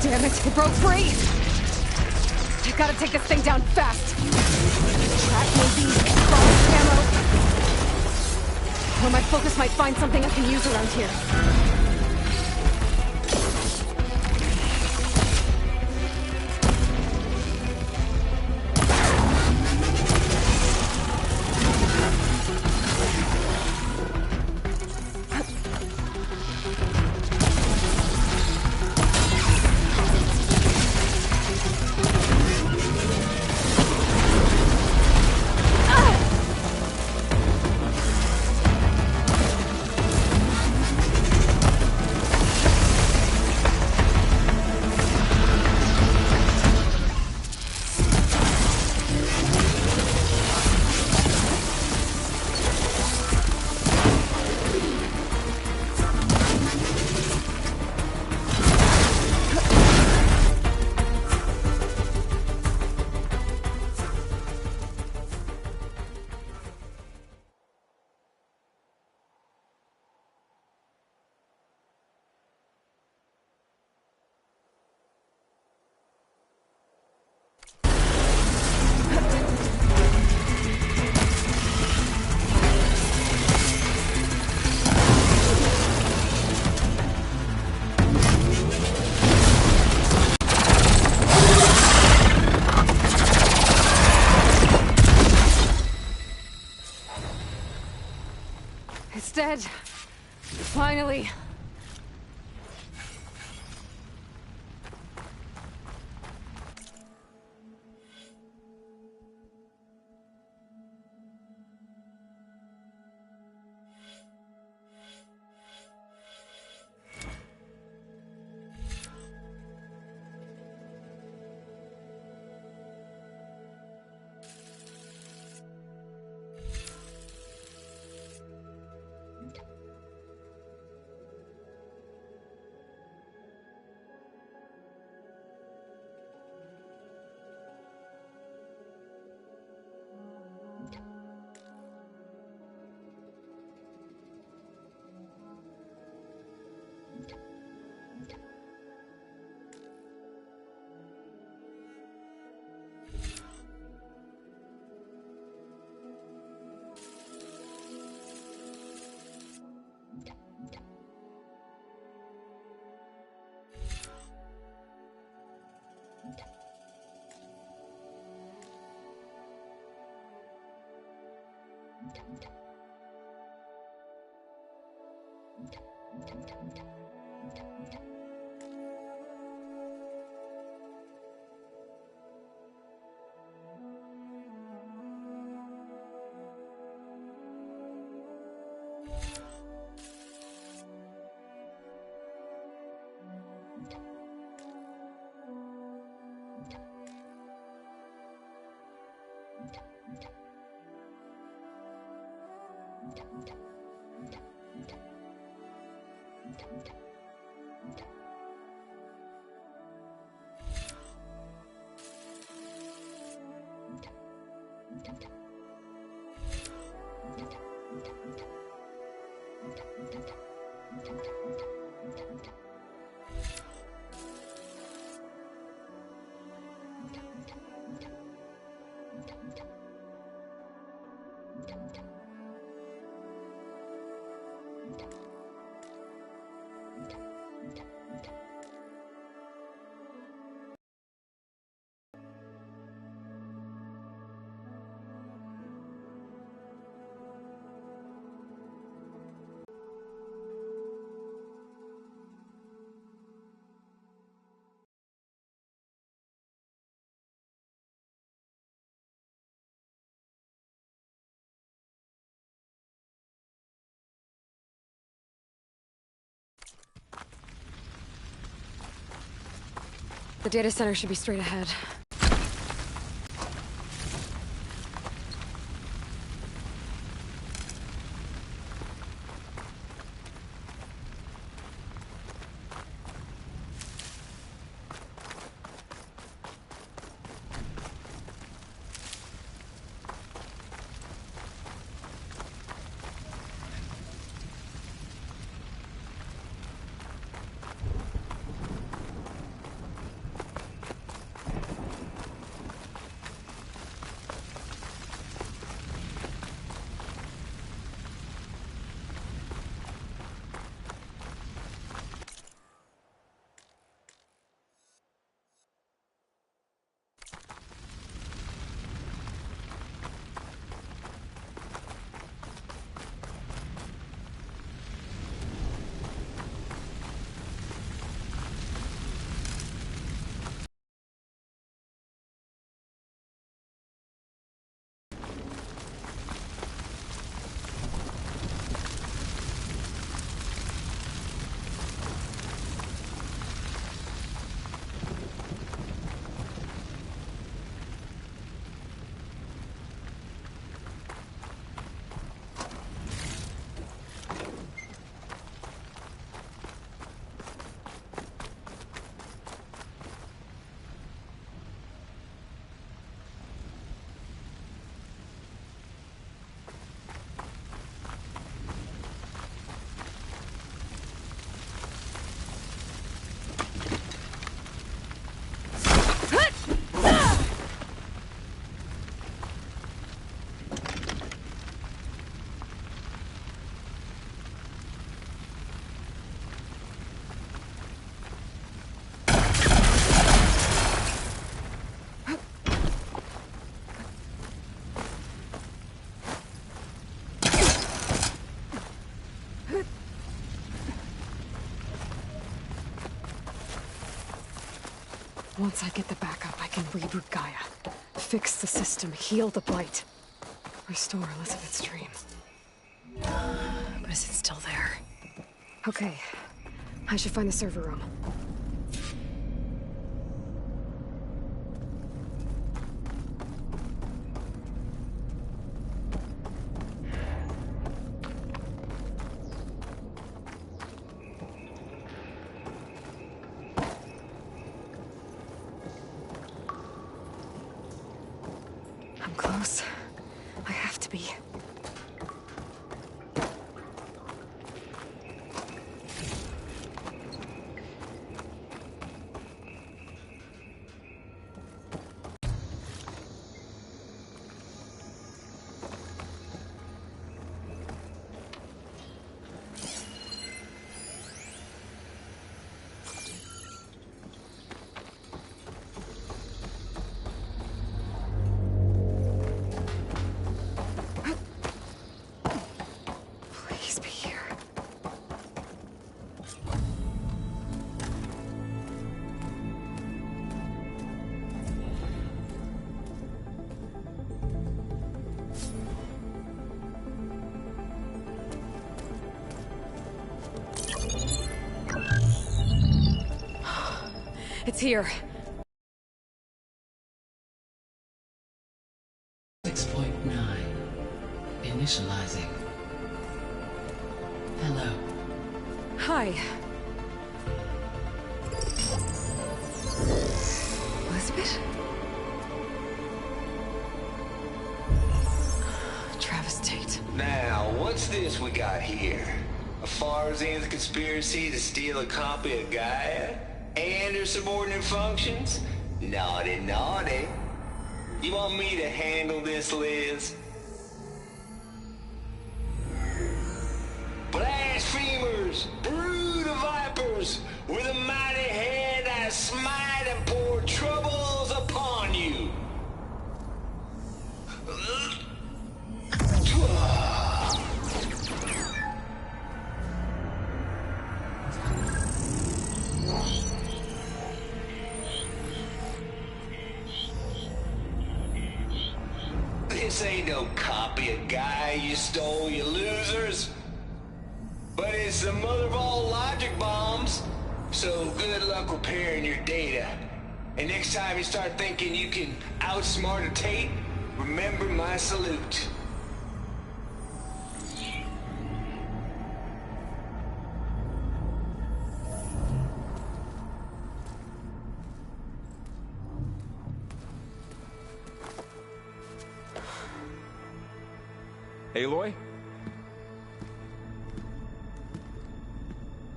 Damn it, it broke free! I gotta take this thing down fast! Trap maybe? Frost ammo? Or my focus might find something I can use around here. It's dead. Finally. The data center should be straight ahead. Once I get the backup, I can reboot Gaia. Fix the system, heal the Blight. Restore Elizabeth's dream. But is it still there? Okay. I should find the server room. I'm close. I have to be. Please be here. It's here. 6.9. Initializing. Hello. Hi. Elizabeth? Travis Tate. Now, what's this we got here? A Farzan's conspiracy to steal a copy of Gaia? And her subordinate functions? Naughty, naughty. You want me to handle this, Liz? Blasphemers! Brood of vipers! With a mighty hand I smite and pour troubles upon you! This ain't no copy of Gaia you stole, you losers. But it's the mother of all logic bombs. So good luck repairing your data. And next time you start thinking you can outsmart a Tate, remember my salute. Aloy?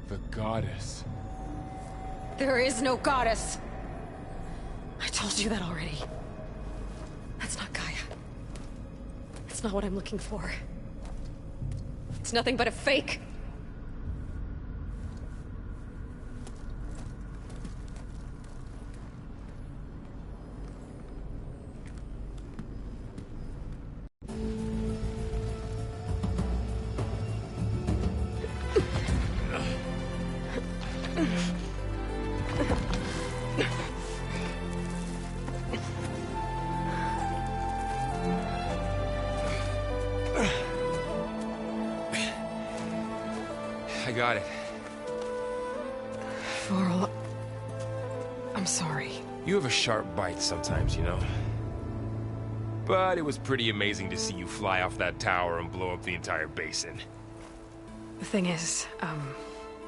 The goddess. There is no goddess! I told you that already. That's not Gaia. It's not what I'm looking for. It's nothing but a fake. I got it. Varl, I'm sorry. You have a sharp bite sometimes, you know? But it was pretty amazing to see you fly off that tower and blow up the entire basin. The thing is,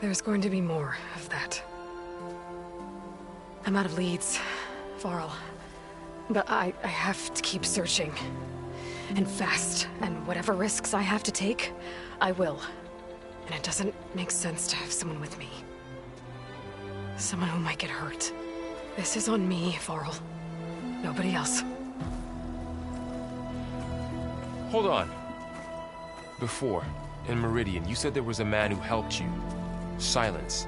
there's going to be more of that. I'm out of leads, Varl. But I have to keep searching. And fast. And whatever risks I have to take, I will. And it doesn't make sense to have someone with me. Someone who might get hurt. This is on me, Varl. Nobody else. Hold on. Before, in Meridian, you said there was a man who helped you. Silence.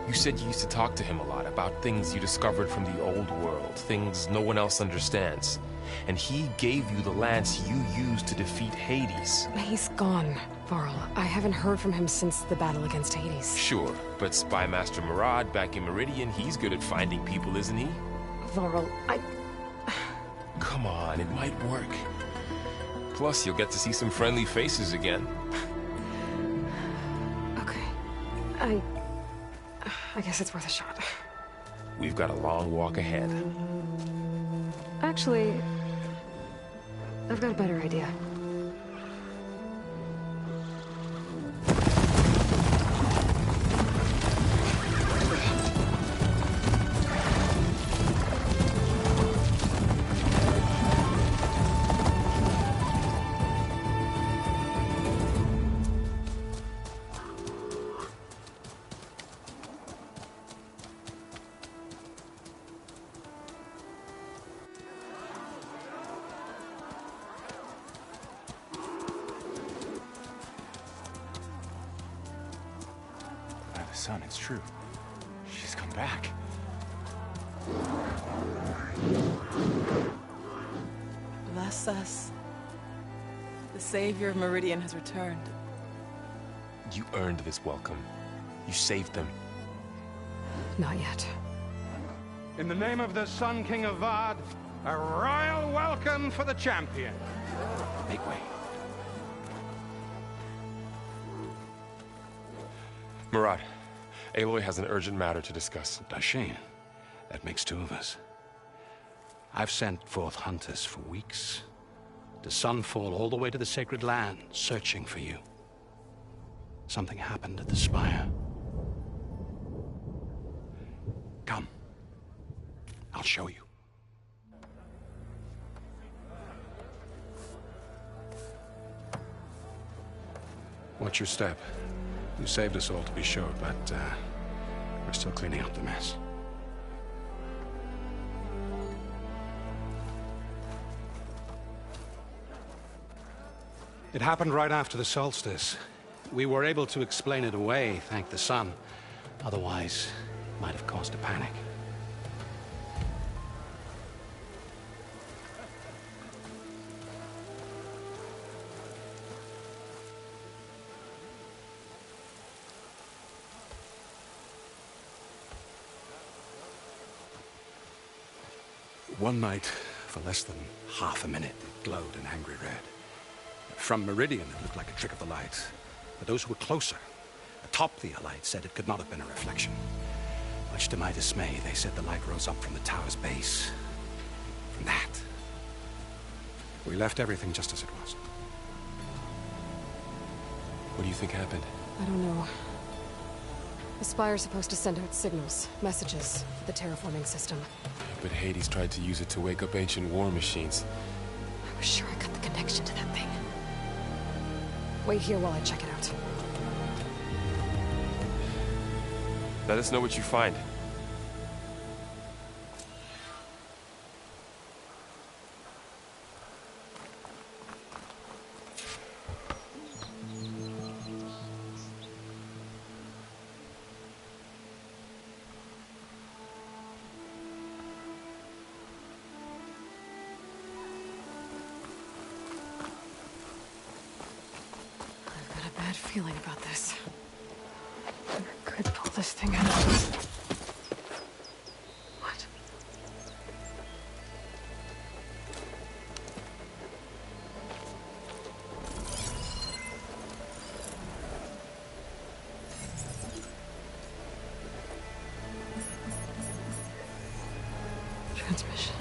You said you used to talk to him a lot about things you discovered from the old world, things no one else understands. and he gave you the lance you used to defeat Hades. He's gone, Varl. I haven't heard from him since the battle against Hades. Sure, but Spy Master Murad back in Meridian, he's good at finding people, isn't he? Varl, Come on, it might work. Plus, you'll get to see some friendly faces again. Okay. I guess it's worth a shot. We've got a long walk ahead. Actually, I've got a better idea. Son, it's true. She's come back. Bless us. The savior of Meridian has returned. You earned this welcome. You saved them. Not yet. In the name of the Sun King of Vard, a royal welcome for the champion. Make way. Murad, Aloy has an urgent matter to discuss. Dashane, that makes two of us. I've sent forth hunters for weeks, to Sunfall all the way to the Sacred Land, searching for you. Something happened at the Spire. Come. I'll show you. Watch your step. You saved us all, to be sure, but we're still cleaning up the mess. It happened right after the solstice. We were able to explain it away, thank the sun. Otherwise, it might have caused a panic. One night, for less than half a minute, it glowed an angry red. From Meridian, it looked like a trick of the light. But those who were closer, atop the light, said it could not have been a reflection. Much to my dismay, they said the light rose up from the tower's base. From that, we left everything just as it was. What do you think happened? I don't know. The Spire's supposed to send out signals, messages, for the terraforming system. But Hades tried to use it to wake up ancient war machines. I was sure I got the connection to that thing. Wait here while I check it out. Let us know what you find. Bad feeling about this. I could pull this thing out. What? Transmission.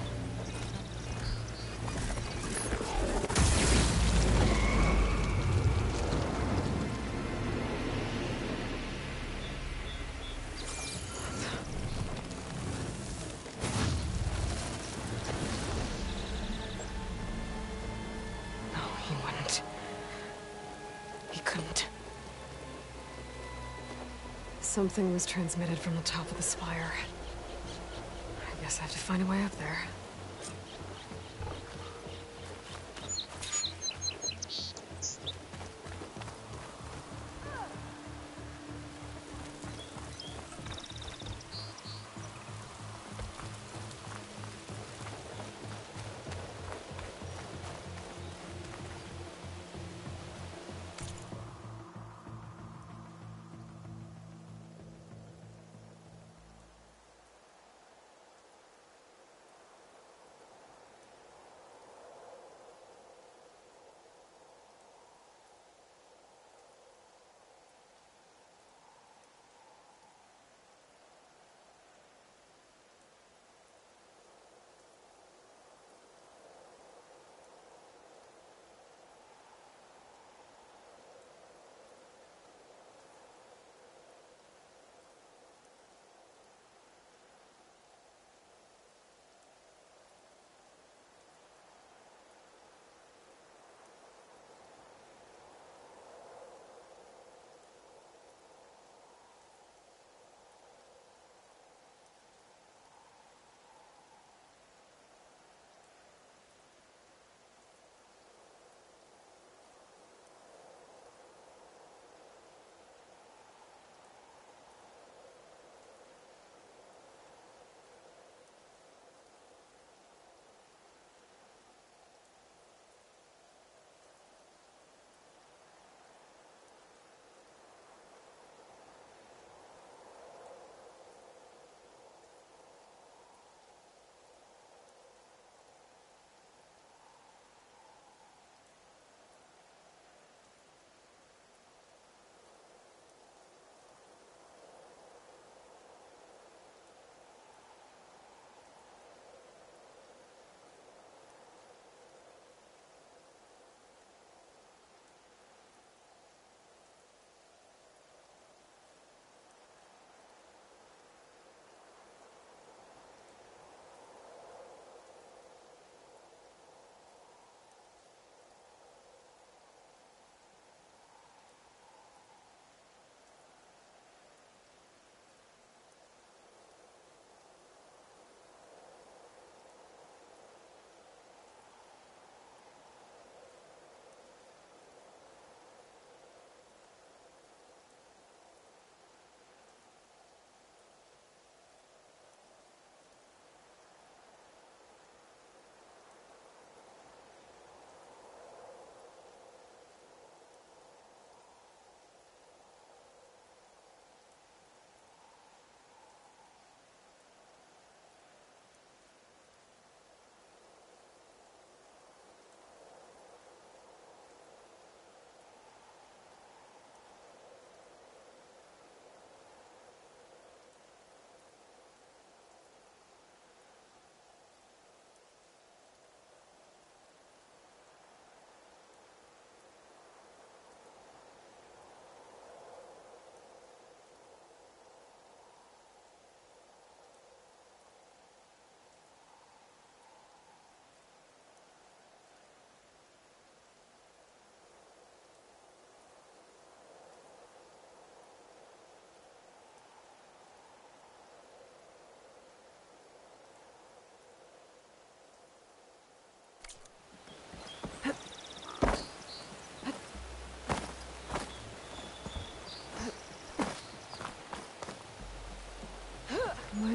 Something was transmitted from the top of the spire. I guess I have to find a way up there.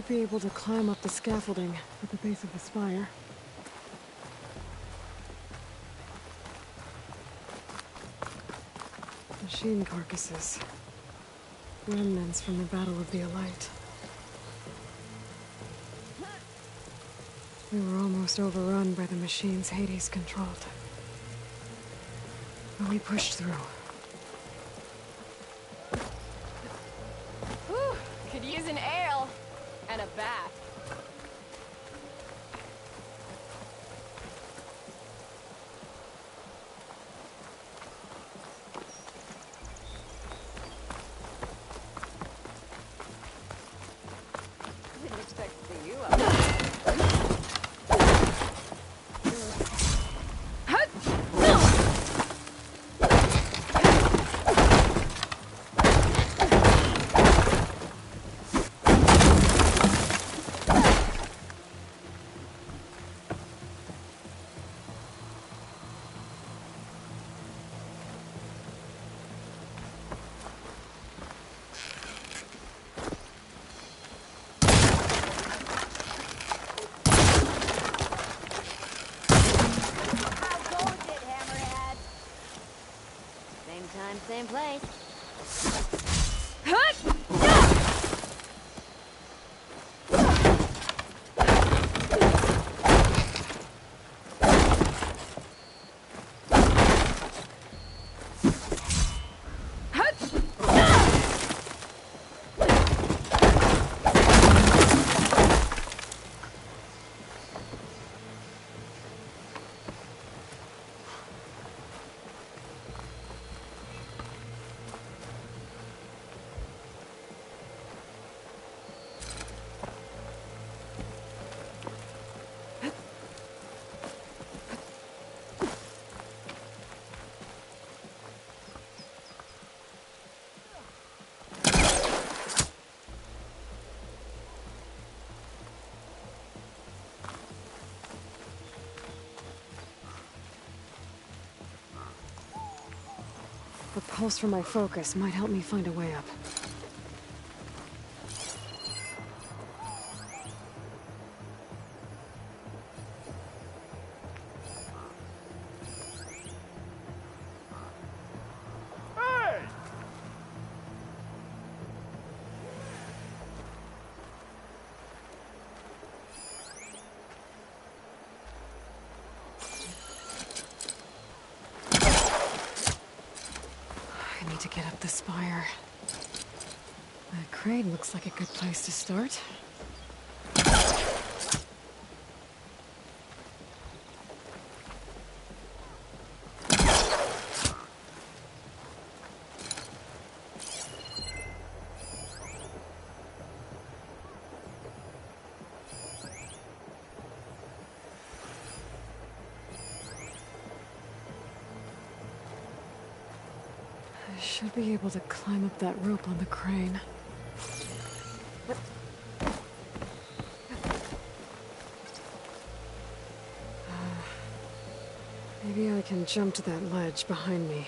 Might be able to climb up the scaffolding at the base of the spire. Machine carcasses. Remnants from the Battle of the Elite. We were almost overrun by the machines Hades controlled. But we pushed through. Whew, could use an ale and a bath. Didn't expect to see you up there. Same place. The pulse from my focus might help me find a way up. I need to get up the spire. That crane looks like a good place to start. I should be able to climb up that rope on the crane. Maybe I can jump to that ledge behind me.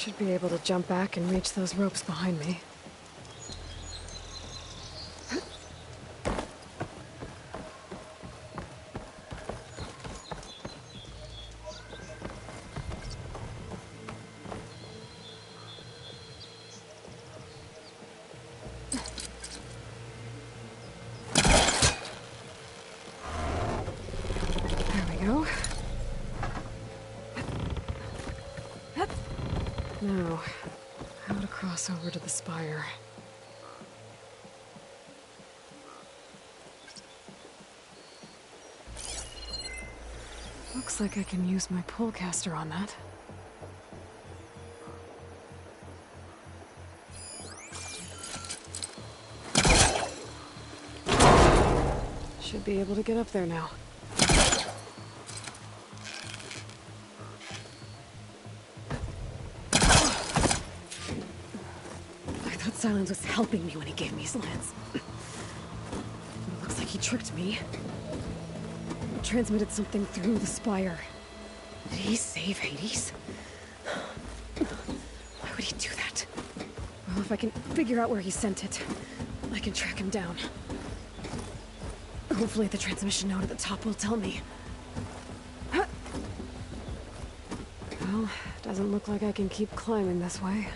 Should be able to jump back and reach those ropes behind me. Now, how to cross over to the spire. Looks like I can use my pullcaster on that. Should be able to get up there now. Silence was helping me when he gave me his lance. But it looks like he tricked me. Transmitted something through the spire. Did he save Hades? Why would he do that? Well, if I can figure out where he sent it, I can track him down. Hopefully the transmission node at the top will tell me. Well, doesn't look like I can keep climbing this way.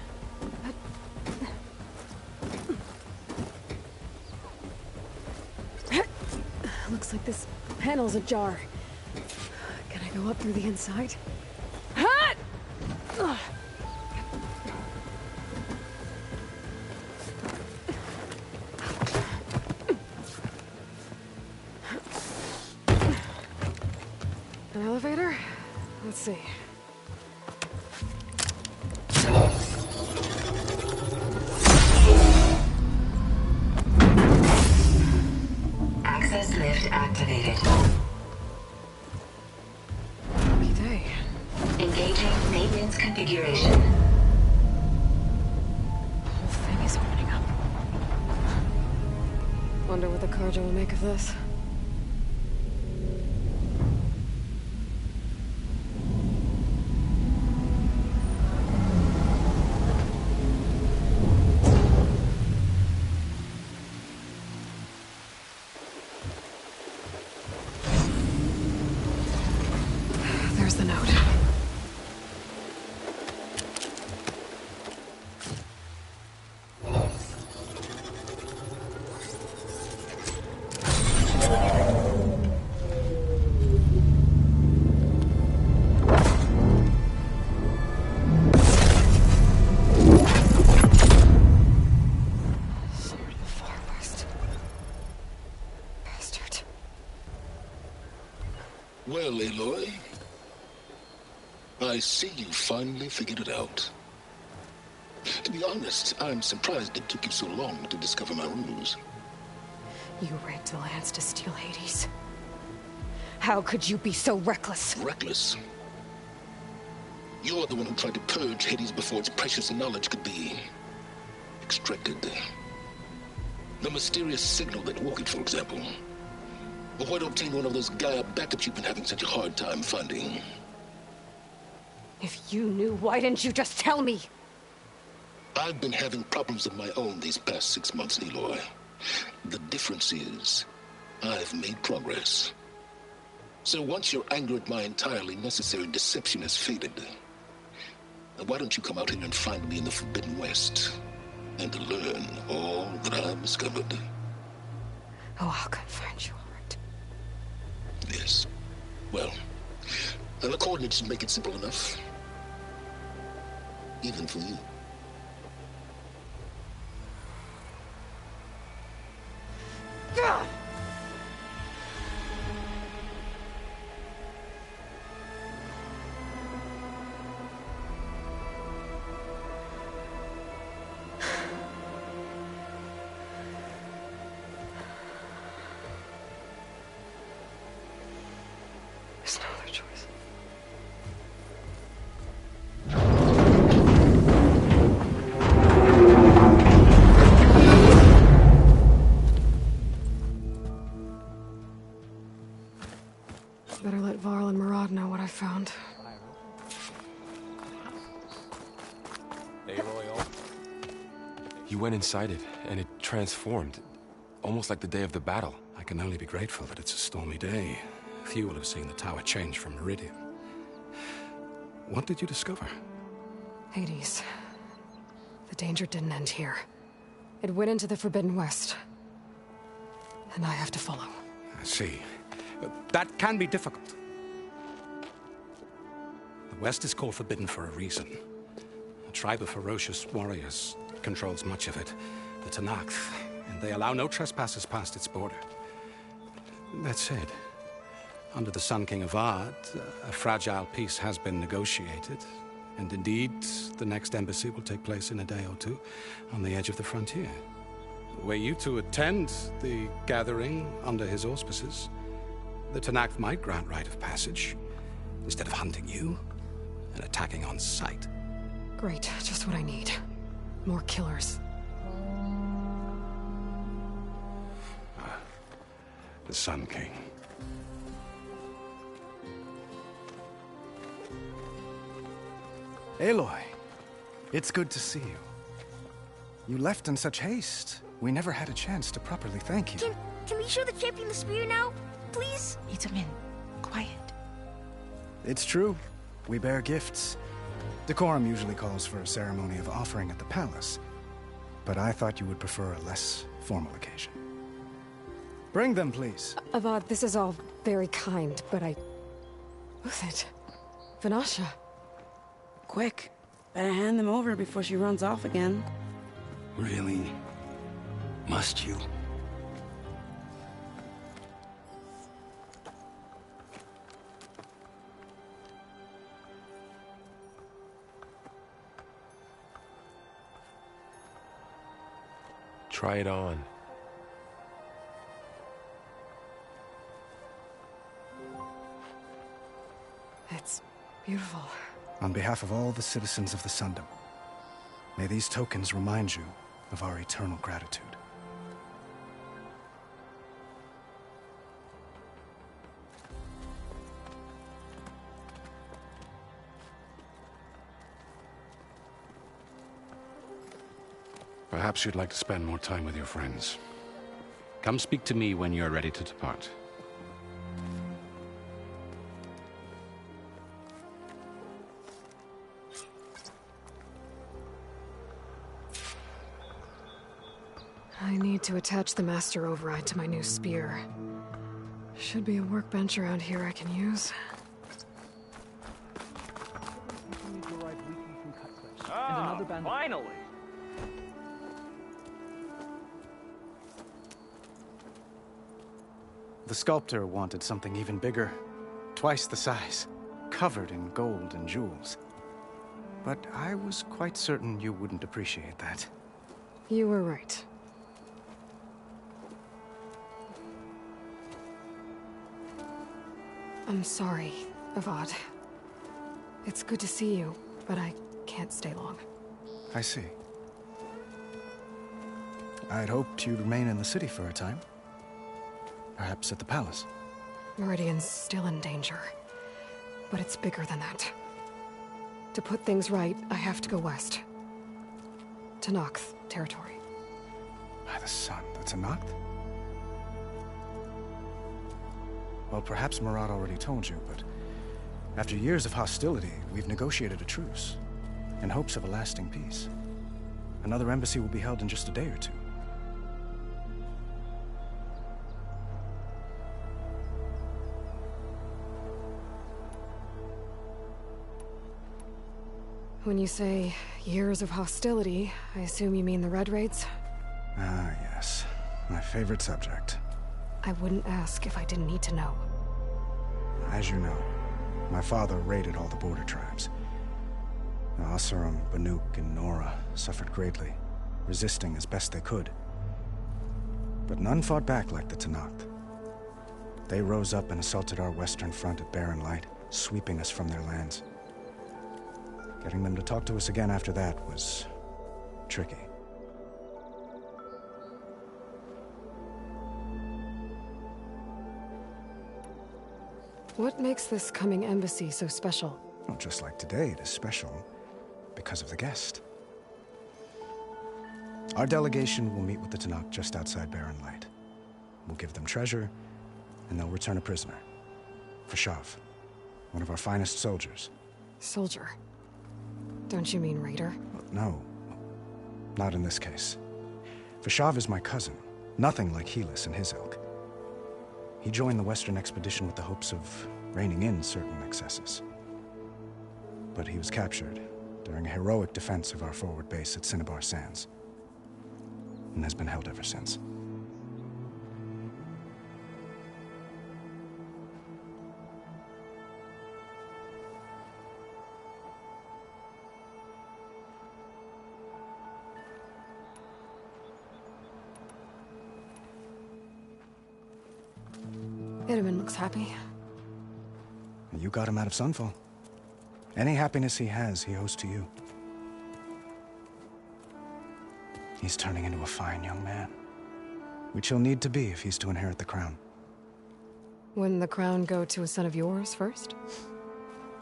Looks like this panel's ajar. Can I go up through the inside? An elevator? Let's see. Access lift activated. Lucky day. Engaging maintenance configuration. The whole thing is opening up. Wonder what the cargo will make of this. There's the note. Sword of the Far West. Bastard. Well, Aloy, I see you finally figured it out. To be honest, I'm surprised it took you so long to discover my ruse. You rigged the lance to steal Hades. How could you be so reckless? Reckless? You're the one who tried to purge Hades before its precious knowledge could be extracted. The mysterious signal that woke it, for example. Or why to obtain one of those Gaia backups you've been having such a hard time finding. If you knew, why didn't you just tell me? I've been having problems of my own these past 6 months, Aloy. The difference is, I've made progress. So once your anger at my entirely necessary deception has faded, why don't you come out here and find me in the Forbidden West, and learn all that I've discovered? Oh, I'll come find you, all right. Yes. Well, and the coordinates should make it simple enough. Even for you. God! There's no other choice. Better let Varl and Murad know what I found. You went inside it, and it transformed. Almost like the day of the battle. I can only be grateful that it's a stormy day. Few will have seen the tower change from Meridian. What did you discover? Hades. The danger didn't end here. It went into the Forbidden West. And I have to follow. I see. That can be difficult. The West is called Forbidden for a reason. A tribe of ferocious warriors controls much of it, the Tenakth, and they allow no trespassers past its border. That said, under the Sun King of Ard, a fragile peace has been negotiated, and indeed, the next embassy will take place in a day or two on the edge of the frontier. Were you to attend the gathering under his auspices, the Tenakth might grant right of passage, instead of hunting you and attacking on sight. Great, just what I need. More killers. The Sun King. Aloy, it's good to see you. You left in such haste. We never had a chance to properly thank you. Can we show the champion the spear now? Please? Itamin, quiet. It's true. We bear gifts. Decorum usually calls for a ceremony of offering at the palace, but I thought you would prefer a less formal occasion. Bring them, please. Avad, this is all very kind, but Who's it? Vanasha. Quick. Better hand them over before she runs off again. Really? Must you? Try it on. It's beautiful. On behalf of all the citizens of the Sundom, may these tokens remind you of our eternal gratitude. Perhaps you'd like to spend more time with your friends. Come speak to me when you're ready to depart. I need to attach the master override to my new spear. Should be a workbench around here I can use. Finally! The sculptor wanted something even bigger, twice the size, covered in gold and jewels. But I was quite certain you wouldn't appreciate that. You were right. I'm sorry, Avad. It's good to see you, but I can't stay long. I see. I'd hoped you'd remain in the city for a time. Perhaps at the palace. Meridian's still in danger, but it's bigger than that. To put things right, I have to go west. Tenakth territory. By the sun, the Tenakth? Well, perhaps Murad already told you, but after years of hostility, we've negotiated a truce, in hopes of a lasting peace. Another embassy will be held in just a day or two. When you say years of hostility, I assume you mean the Red Raids? Ah, yes. My favorite subject. I wouldn't ask if I didn't need to know. As you know, my father raided all the border tribes. The Asurum, Banuk, and Nora suffered greatly, resisting as best they could. But none fought back like the Tenakth. They rose up and assaulted our western front at Barren Light, sweeping us from their lands. Getting them to talk to us again after that was tricky. What makes this coming embassy so special? Well, just like today, it is special because of the guest. Our delegation will meet with the Tanakh just outside Barren Light. We'll give them treasure, and they'll return a prisoner. Fashav, one of our finest soldiers. Soldier? Don't you mean raider? No, not in this case. Fashav is my cousin, nothing like Helis and his ilk. He joined the Western expedition with the hopes of reining in certain excesses. But he was captured during a heroic defense of our forward base at Cinnabar Sands, and has been held ever since. Deadman looks happy. You got him out of Sunfall. Any happiness he has, he owes to you. He's turning into a fine young man, which he'll need to be if he's to inherit the crown. Wouldn't the crown go to a son of yours first?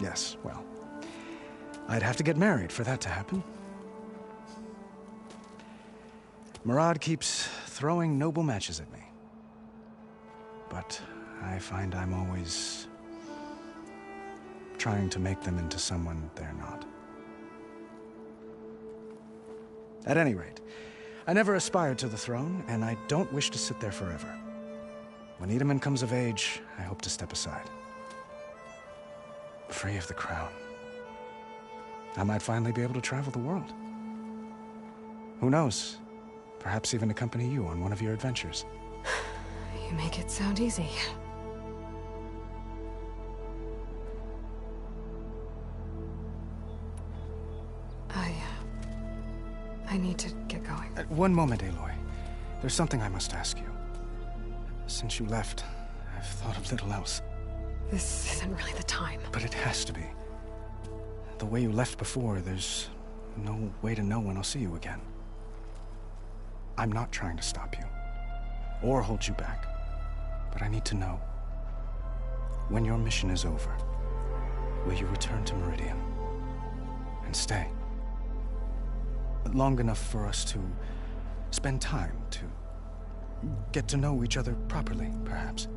Yes, well, I'd have to get married for that to happen. Murad keeps throwing noble matches at me. But I find I'm always trying to make them into someone they're not. At any rate, I never aspired to the throne, and I don't wish to sit there forever. When Edaman comes of age, I hope to step aside. Free of the crown. I might finally be able to travel the world. Who knows? Perhaps even accompany you on one of your adventures. You make it sound easy. I need to get going. One moment, Aloy. There's something I must ask you. Since you left, I've thought of little else. This isn't really the time. But it has to be. The way you left before, there's no way to know when I'll see you again. I'm not trying to stop you, or hold you back. But I need to know, when your mission is over, will you return to Meridian and stay? Long enough for us to spend time, to get to know each other properly, perhaps.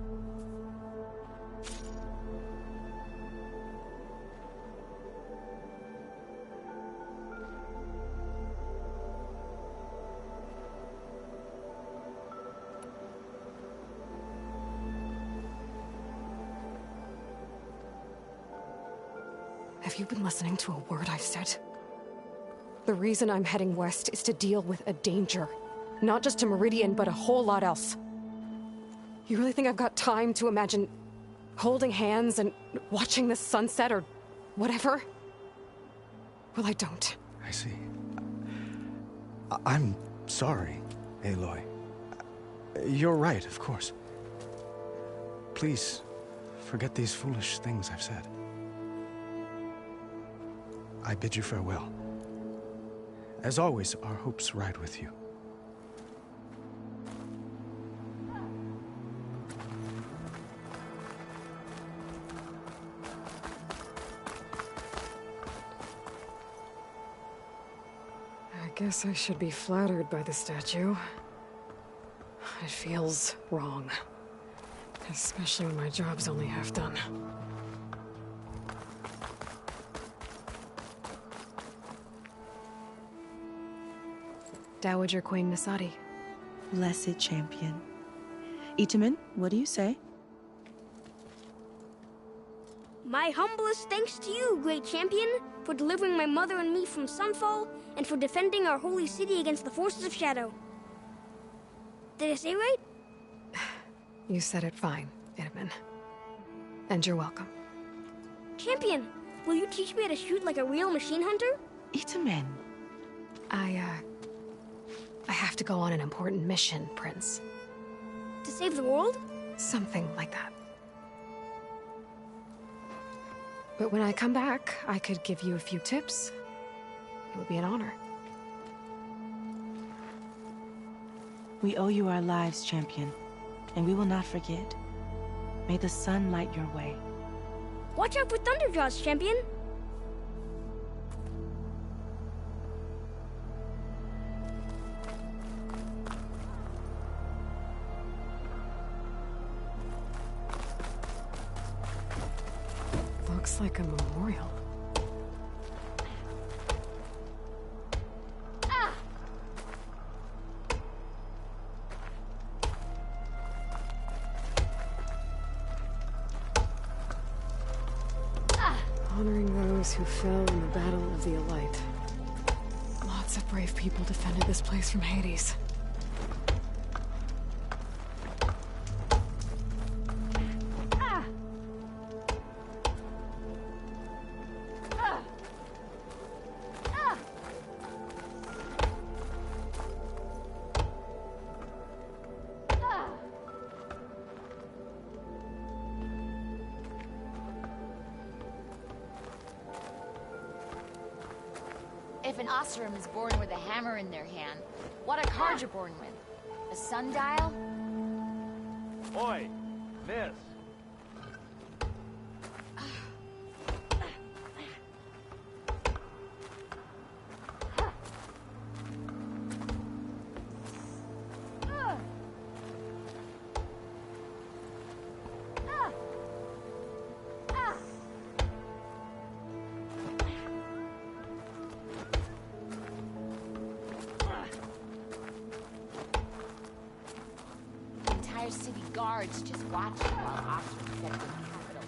Have you been listening to a word I've said? The reason I'm heading west is to deal with a danger. Not just to Meridian, but a whole lot else. You really think I've got time to imagine holding hands and watching the sunset or whatever? Well, I don't. I see. I'm sorry, Aloy. You're right, of course. Please, forget these foolish things I've said. I bid you farewell. As always, our hopes ride with you. I guess I should be flattered by the statue. It feels wrong. Especially when my job's only half done. Dowager Queen Nasadi. Blessed champion. Itaman, what do you say? My humblest thanks to you, great champion, for delivering my mother and me from Sunfall, and for defending our holy city against the forces of Shadow. Did I say right? You said it fine, Deadman. And you're welcome. Champion, will you teach me how to shoot like a real machine hunter? Itaman. I have to go on an important mission, Prince. To save the world? Something like that. But when I come back, I could give you a few tips. It would be an honor. We owe you our lives, champion, and we will not forget. May the sun light your way. Watch out for Thunderjaws, champion! Looks like a memorial. Honoring those who fell in the Battle of the Elite. Lots of brave people defended this place from Hades. If an Oseram is born with a hammer in their hand, what are cards you're born with? A sundial? Oi, miss. City guards just watching while Oseram set the capital.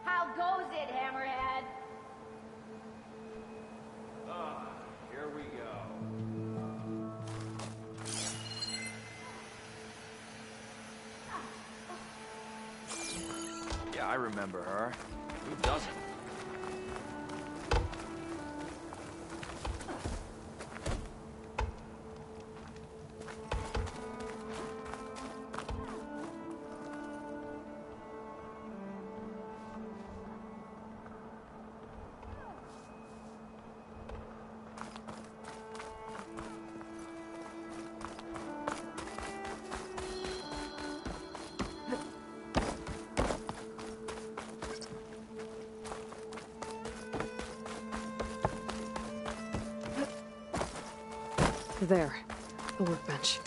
How goes it, Hammerhead? Here we go. Yeah, I remember her. Who doesn't? There, the workbench.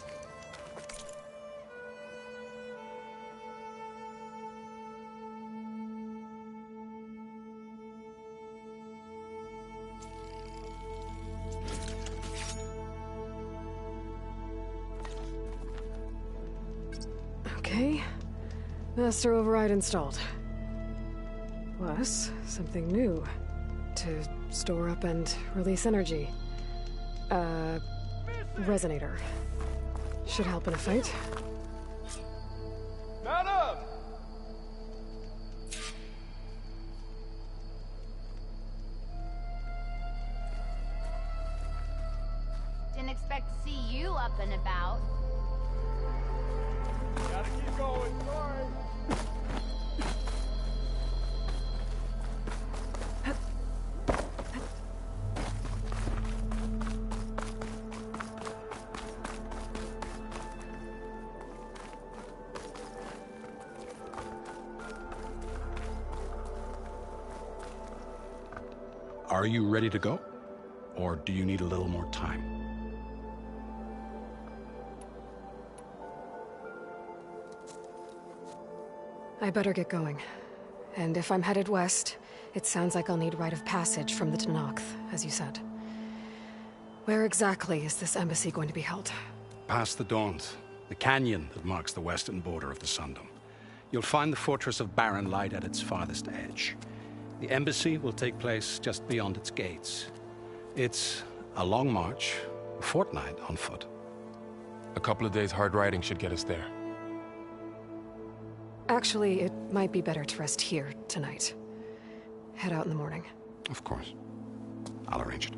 Okay, master override installed. Plus, something new. To store up and release energy. Resonator. Should help in a fight. Madam! Didn't expect to see you up and about. Gotta keep going, sorry. Are you ready to go? Or do you need a little more time? I better get going. And if I'm headed west, it sounds like I'll need rite of passage from the Tenakth, as you said. Where exactly is this embassy going to be held? Past the Daunt, the canyon that marks the western border of the Sundom. You'll find the fortress of Barren Light at its farthest edge. The embassy will take place just beyond its gates. It's a long march, a fortnight on foot. A couple of days hard riding should get us there. Actually, it might be better to rest here tonight. Head out in the morning. Of course. I'll arrange it.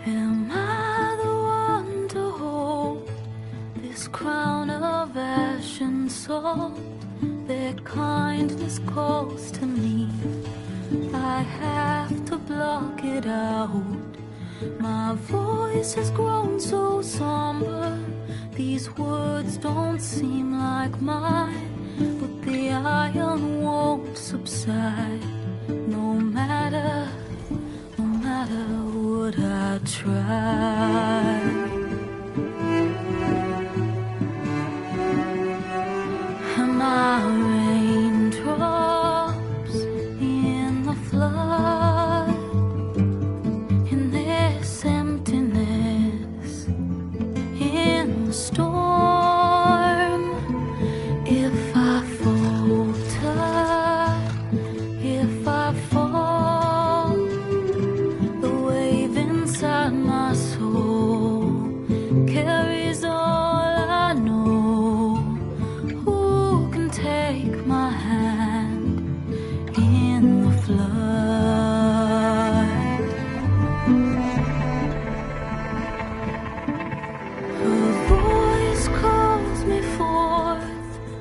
Am I the one to hold this crown of ash and salt? Their kindness calls to me. I have to block it out. My voice has grown so somber. These words don't seem like mine, but the iron won't subside. No matter what I try. Am I raindrops in the flood? In this emptiness, in the storm? If I falter, if I fall, the wave inside my soul carries all I know. Who can take my hand in the flood? Her voice calls me forth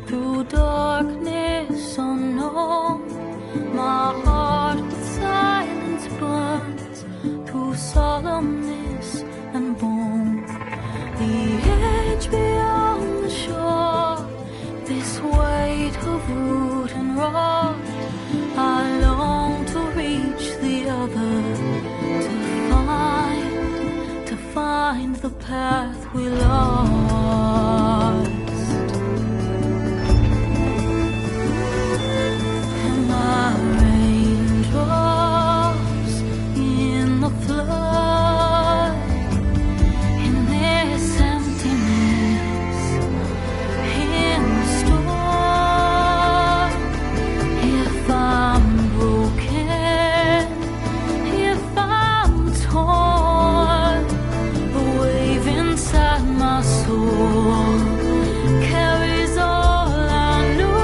through darkness unknown. My heart with silence burns through solemnness and bone. The edge beyond the shore, this weight of root and rot. I long to reach the other, to find the path we lost. Am I raindrops in the flood? In this emptiness, in the storm? If I'm broken, if I'm torn, the wave inside my soul carries all I know.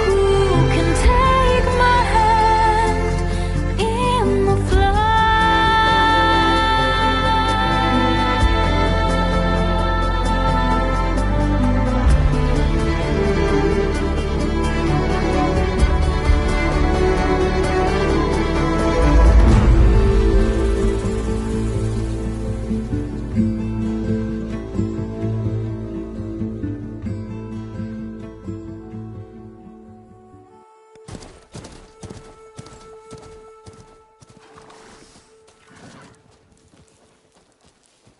Who can take my hand in the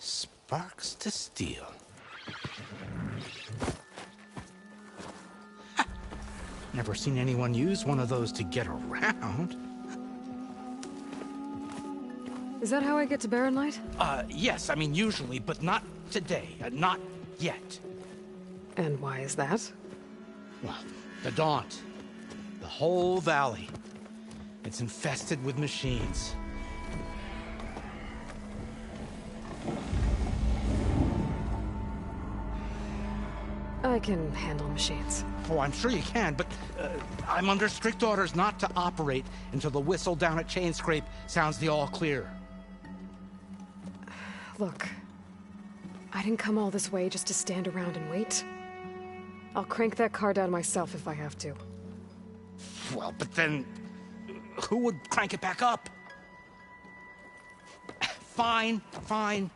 Sparks to steel. Never seen anyone use one of those to get around. Is that how I get to Barren Light? Yes, I mean usually, but not today. Not yet. And why is that? Well, the Daunt. The whole valley. It's infested with machines. I can handle machines. Oh, I'm sure you can, but I'm under strict orders not to operate until the whistle down at Chainscrape sounds the all clear. Look, I didn't come all this way just to stand around and wait. I'll crank that car down myself if I have to. Well, but then who would crank it back up? Fine, fine.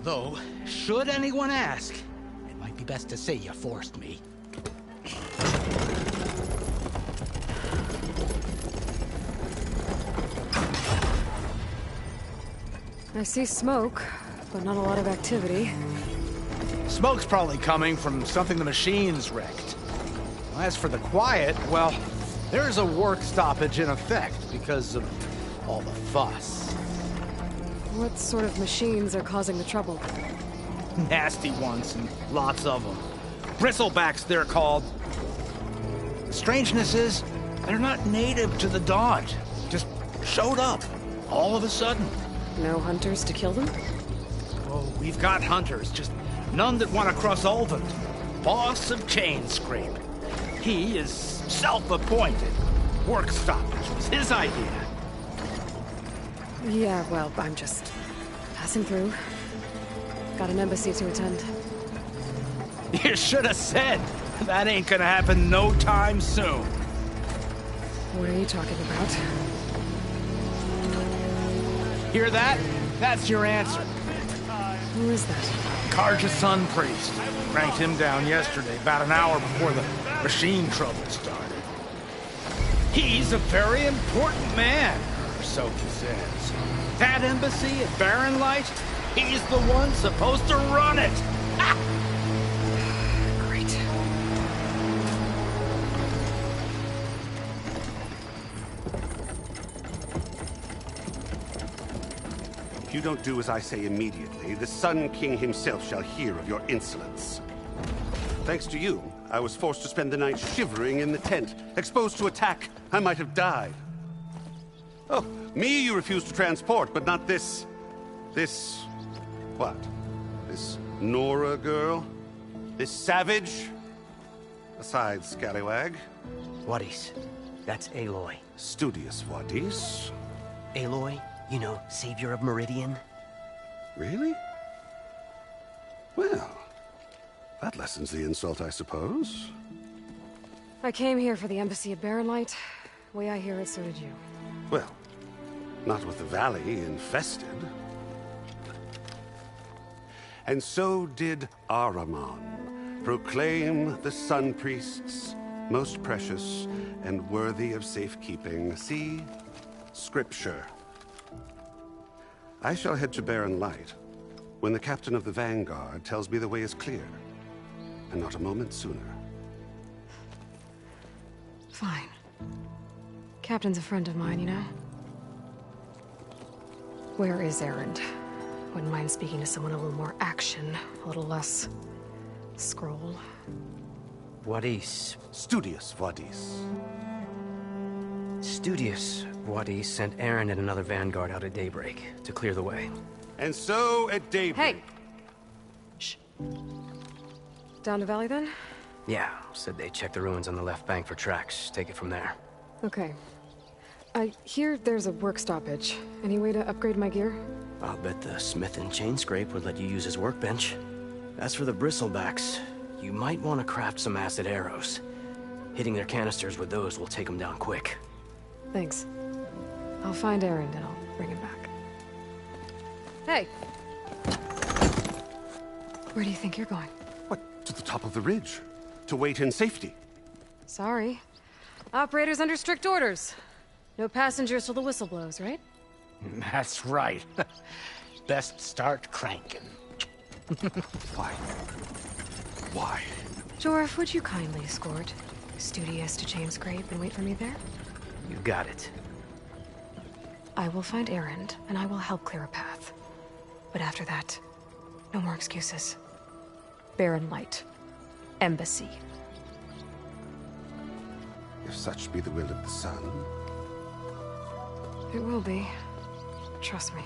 Though, should anyone ask, it might be best to say you forced me. I see smoke, but not a lot of activity. Smoke's probably coming from something the machines wrecked. As for the quiet, well, there's a work stoppage in effect because of all the fuss. What sort of machines are causing the trouble? Nasty ones, and lots of them. Bristlebacks, they're called. Strangeness is, They're not native to the Dodge. Just showed up, all of a sudden. No hunters to kill them? Oh, we've got hunters, just none that want to cross Ulvund. Boss of Chainscrape. He is self-appointed. Work stoppage was his idea. Yeah, well, I'm just passing through. Got an embassy to attend. You should have said. That ain't gonna happen no time soon. What are you talking about? Hear that? That's your answer. Who is that? Karja's son priest. Cranked him down yesterday, about an hour before the machine trouble started. He's a very important man, or so he says. That embassy at Barren Light, he's the one supposed to run it. Ha! Great. If you don't do as I say immediately, the Sun King himself shall hear of your insolence. Thanks to you, I was forced to spend the night shivering in the tent. Exposed to attack, I might have died. Oh, me you refuse to transport, but not this... what? This Nora girl? This savage? Aside, scallywag. Wadis. That's Aloy. Studious Wadis. Aloy, you know, savior of Meridian. Really? Well, that lessens the insult, I suppose. I came here for the embassy at Barren Light. Way I hear it, so did you. Well, not with the valley infested. And so did Ahriman proclaim the Sun Priests most precious and worthy of safekeeping. See? Scripture. I shall head to Barren Light when the captain of the Vanguard tells me the way is clear, and not a moment sooner. Fine. Captain's a friend of mine, you know? Where is Erend? Wouldn't mind speaking to someone a little more action, a little less... scroll. Wadis. Studious Wadis. Studious Wadis sent Aaron and another Vanguard out at daybreak to clear the way. And so at daybreak... Hey! Shh. Down the valley, then? Yeah, said they checked the ruins on the left bank for tracks. Take it from there. Okay. I hear there's a work stoppage. Any way to upgrade my gear? I'll bet the smith in Chainscrape would let you use his workbench. As for the bristlebacks, you might want to craft some acid arrows. Hitting their canisters with those will take them down quick. Thanks. I'll find Erend and I'll bring him back. Hey! Where do you think you're going? What, to the top of the ridge? To wait in safety? Sorry. Operator's under strict orders. No passengers till the whistle blows, right? That's right. Best start cranking. Why? Why? Jorf, would you kindly escort Studious to Chainscrape and wait for me there? You got it. I will find Erend, and I will help clear a path. But after that, no more excuses. Barren Light. Embassy. If such be the will of the sun. It will be. Trust me.